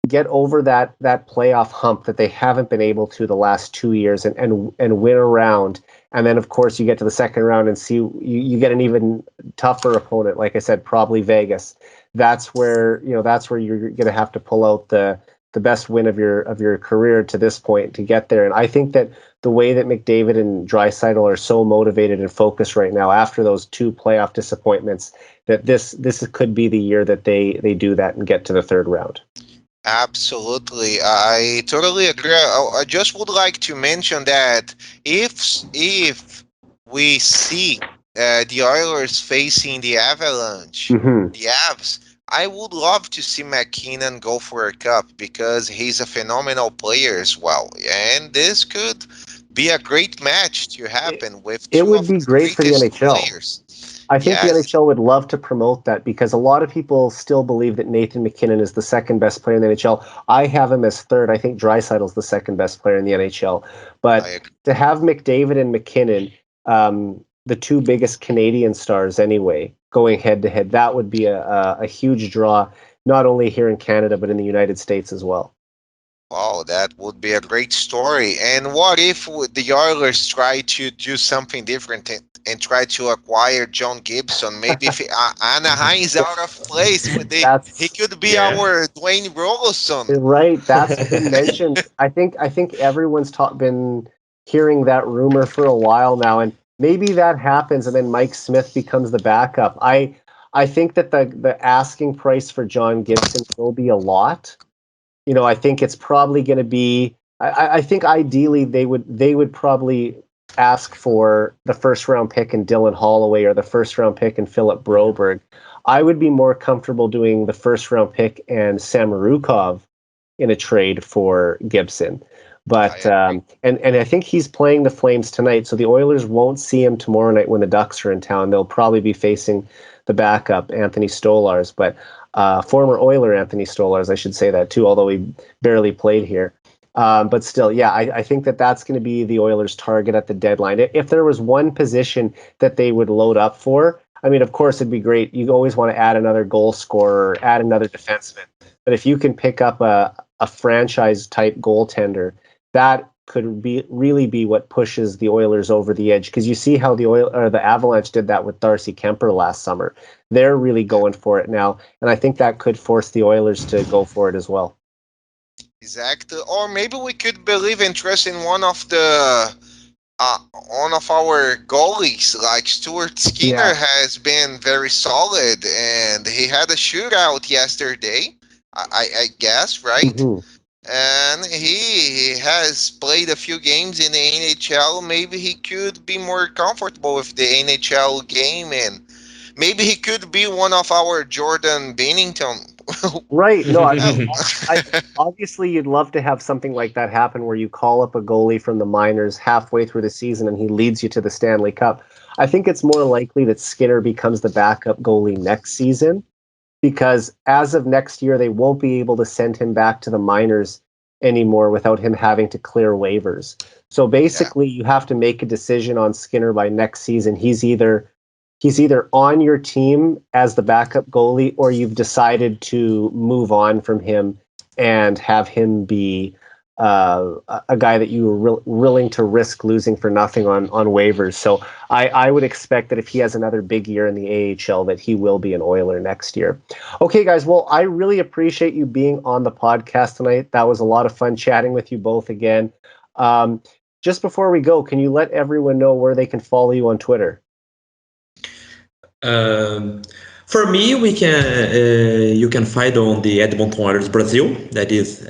get over that playoff hump that they haven't been able to the last 2 years and win a round. And then, of course, you get to the second round and see you get an even tougher opponent. Like I said, probably Vegas. That's where you're going to have to pull out the best win of your career to this point to get there. And I think that the way that McDavid and Dreissitel are so motivated and focused right now after those two playoff disappointments, that this could be the year that they do that and get to the third round. Absolutely, I totally agree. I just would like to mention that if we see the Oilers facing the Avalanche, the Avs, I would love to see McKinnon go for a cup because he's a phenomenal player as well, and this could be a great match to happen with It two would of be the great for the greatest NHL. players. I think the Yes. NHL would love to promote that because a lot of people still believe that Nathan McKinnon is the second best player in the NHL. I have him as third. I think Dreisaitl's the second best player in the NHL. But to have McDavid and McKinnon, the two biggest Canadian stars anyway, going head to head, that would be a huge draw, not only here in Canada, but in the United States as well. Wow, that would be a great story. And what if the Oilers try to do something different and try to acquire John Gibson? Maybe if Anaheim's out of place, he could be our Dwayne Rollison. Right, that's been mentioned. I think everyone's been hearing that rumor for a while now, and maybe that happens, and then Mike Smith becomes the backup. I think that the asking price for John Gibson will be a lot. I think it's probably going to be. I think ideally they would probably ask for the first round pick in Dylan Holloway or the first round pick in Philip Broberg. I would be more comfortable doing the first round pick and Samorukov in a trade for Gibson. But and I think he's playing the Flames tonight, so the Oilers won't see him tomorrow night when the Ducks are in town. They'll probably be facing the backup, Anthony Stolarz, but former Oiler Anthony Stolarz, I should say that too, although he barely played here. But still, yeah, I think that's going to be the Oilers' target at the deadline. If there was one position that they would load up for, I mean, of course, it'd be great. You always want to add another goal scorer, add another defenseman. But if you can pick up a franchise-type goaltender, that could really be what pushes the Oilers over the edge. Because you see how the Avalanche did that with Darcy Kemper last summer. They're really going for it now, and I think that could force the Oilers to go for it as well. Exactly. Or maybe we could believe and trust in one of our goalies, like Stuart Skinner, has been very solid, and he had a shootout yesterday, I guess, right? Mm-hmm. And he has played a few games in the NHL. Maybe he could be more comfortable with the NHL game, and maybe he could be one of our Jordan Binnington. Right. No, I obviously you'd love to have something like that happen where you call up a goalie from the minors halfway through the season and he leads you to the Stanley Cup. I think it's more likely that Skinner becomes the backup goalie next season because as of next year, they won't be able to send him back to the minors anymore without him having to clear waivers. So basically, you have to make a decision on Skinner by next season. He's either on your team as the backup goalie, or you've decided to move on from him and have him be a guy that you were willing to risk losing for nothing on waivers. So I would expect that if he has another big year in the AHL, that he will be an Oiler next year. Okay, guys. Well, I really appreciate you being on the podcast tonight. That was a lot of fun chatting with you both again. Just before we go, can you let everyone know where they can follow you on Twitter? For me, we can you can find on the Edmonton Oilers Brazil. That is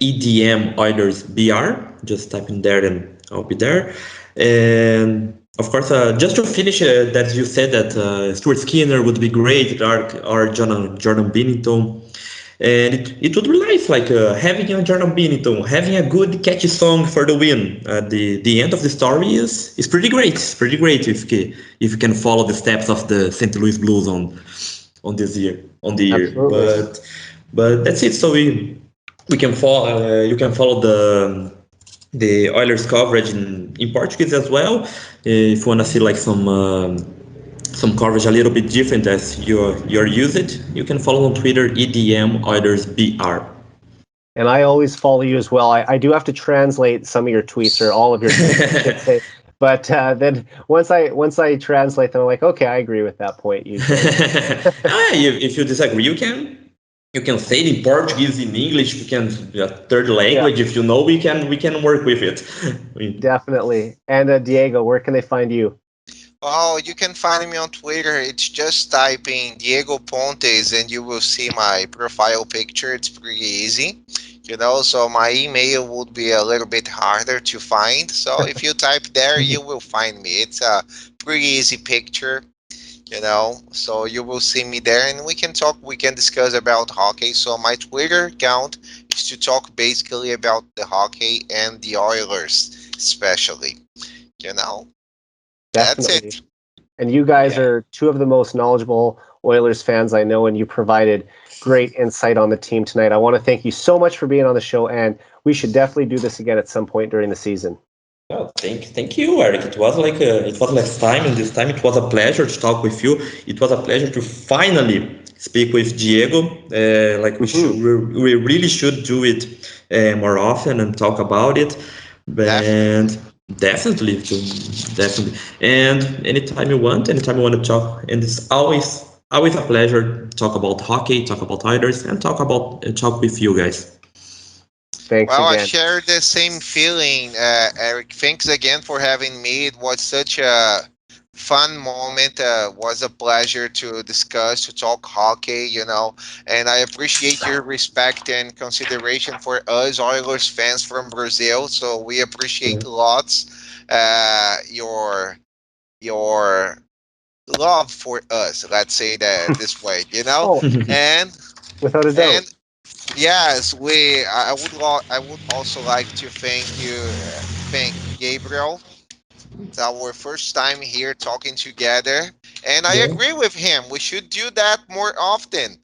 EDM Oilers BR. Just type in there and I'll be there. And of course, just to finish, that you said that Stuart Skinner would be great, or Jordan Binnington. And it would be nice, like having a Jordan Binnington, having a good catchy song for the win. The end of the story is pretty great. It's pretty great if you can follow the steps of the St. Louis Blues on this year on the year. Absolutely. But that's it. So we can follow. You can follow the Oilers coverage in Portuguese as well. If you want to see like some coverage a little bit different as you're used, you can follow on Twitter EDM Oilers BR. And I always follow you as well. I do have to translate some of your tweets, or all of your tweets, I should say. But then once I translate them, I'm like, okay, I agree with that point. If you disagree, you can say it in Portuguese, in English. We can third language. Yeah. If you know, we can work with it. Definitely. And Diego, where can they find you? Oh, you can find me on Twitter. It's just typing Diego Pontes and you will see my profile picture. It's pretty easy, so my email would be a little bit harder to find. So if you type there, you will find me. It's a pretty easy picture, so you will see me there and we can talk, we can discuss about hockey. So my Twitter account is to talk basically about the hockey and the Oilers, especially, Definitely. That's it. And you guys are two of the most knowledgeable Oilers fans I know, and you provided great insight on the team tonight. I want to thank you so much for being on the show, and we should definitely do this again at some point during the season. Oh, thank you, Eric. It was it was last time, and this time it was a pleasure to talk with you. It was a pleasure to finally speak with Diego. We really should do it more often and talk about it. And Definitely. And anytime you want to talk, and it's always a pleasure to talk about hockey, talk about Oilers, and talk with you guys. Thanks again. I share the same feeling, Eric. Thanks again for having me. It was such a fun moment. Was a pleasure to discuss, to talk hockey, and I appreciate your respect and consideration for us Oilers fans from Brazil. So we appreciate lots your love for us. Let's say that this way, and without a doubt. And yes, I would also like to thank Gabriel. It's our first time here talking together, and I agree with him. We should do that more often.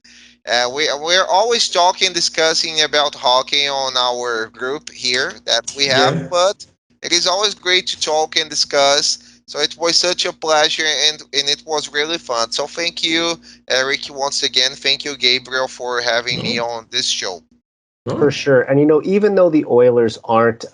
We're always discussing about hockey on our group here that we have, but it is always great to talk and discuss. So it was such a pleasure, and it was really fun. So thank you, Eric, once again. Thank you, Gabriel, for having me on this show. For sure. And, even though the Oilers aren't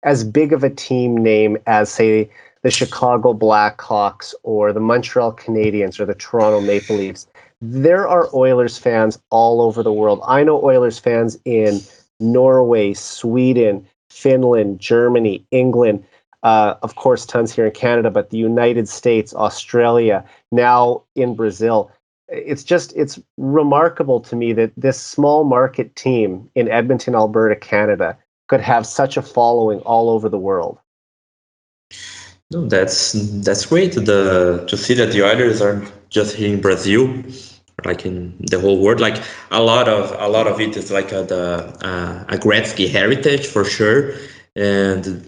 as big of a team name as, say, the Chicago Blackhawks or the Montreal Canadiens or the Toronto Maple Leafs, there are Oilers fans all over the world. I know Oilers fans in Norway, Sweden, Finland, Germany, England, of course, tons here in Canada, but the United States, Australia, now in Brazil. It's remarkable to me that this small market team in Edmonton, Alberta, Canada, could have such a following all over the world. No, that's great. To see that the Oilers aren't just here in Brazil, like in the whole world. Like a lot of it is like a Gretzky heritage for sure, and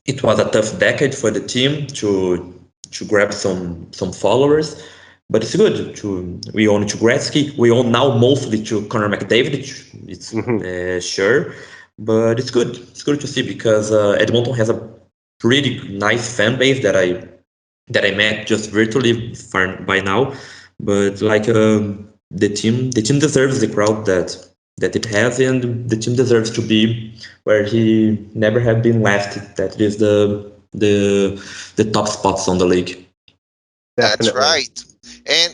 it was a tough decade for the team to grab some followers. But it's good. We own to Gretzky. We own now mostly to Connor McDavid. It's sure. But it's good. It's good to see because Edmonton has a pretty nice fan base that I met just virtually by now. But like the team deserves the crowd that it has, and the team deserves to be where he never had been left. That is the top spots on the league. Definitely. That's right. And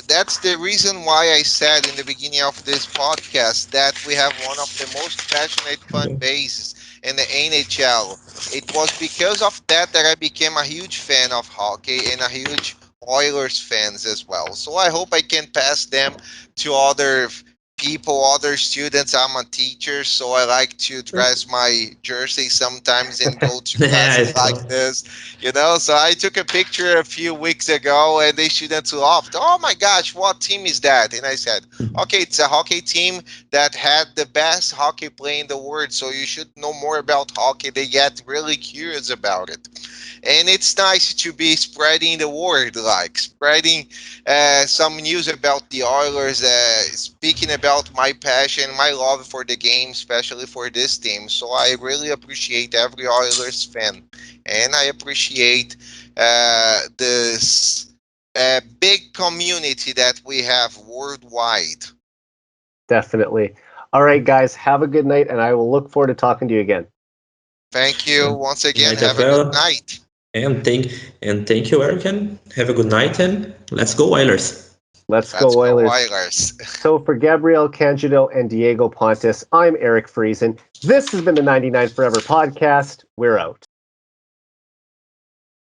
that's the reason why I said in the beginning of this podcast that we have one of the most passionate fan bases in the NHL. It was because of that I became a huge fan of hockey and a huge Oilers fans as well. So I hope I can pass them to other people, other students. I'm a teacher, so I like to dress my jersey sometimes and go to Yeah, I classes like saw. this, you know. So I took a picture a few weeks ago, and they students laughed. Oh my gosh, what team is that? And I said, okay, it's a hockey team that had the best hockey play in the world, so you should know more about hockey. They get really curious about it, and it's nice to be spreading the word, like spreading some news about the Oilers, speaking about my passion, my love for the game, especially for this team. So I really appreciate every Oilers fan, and I appreciate this big community that we have worldwide. Definitely. All right, guys, have a good night, and I will look forward to talking to you again. Thank you once again. Night Have as a good well. night. And thank you, Eric. And have a good night. And let's go, Oilers. Let's Let's go, go, Oilers. Oilers. So for Gabriel Candido and Diego Pontes, I'm Eric Friesen. This has been the 99 Forever podcast. We're out.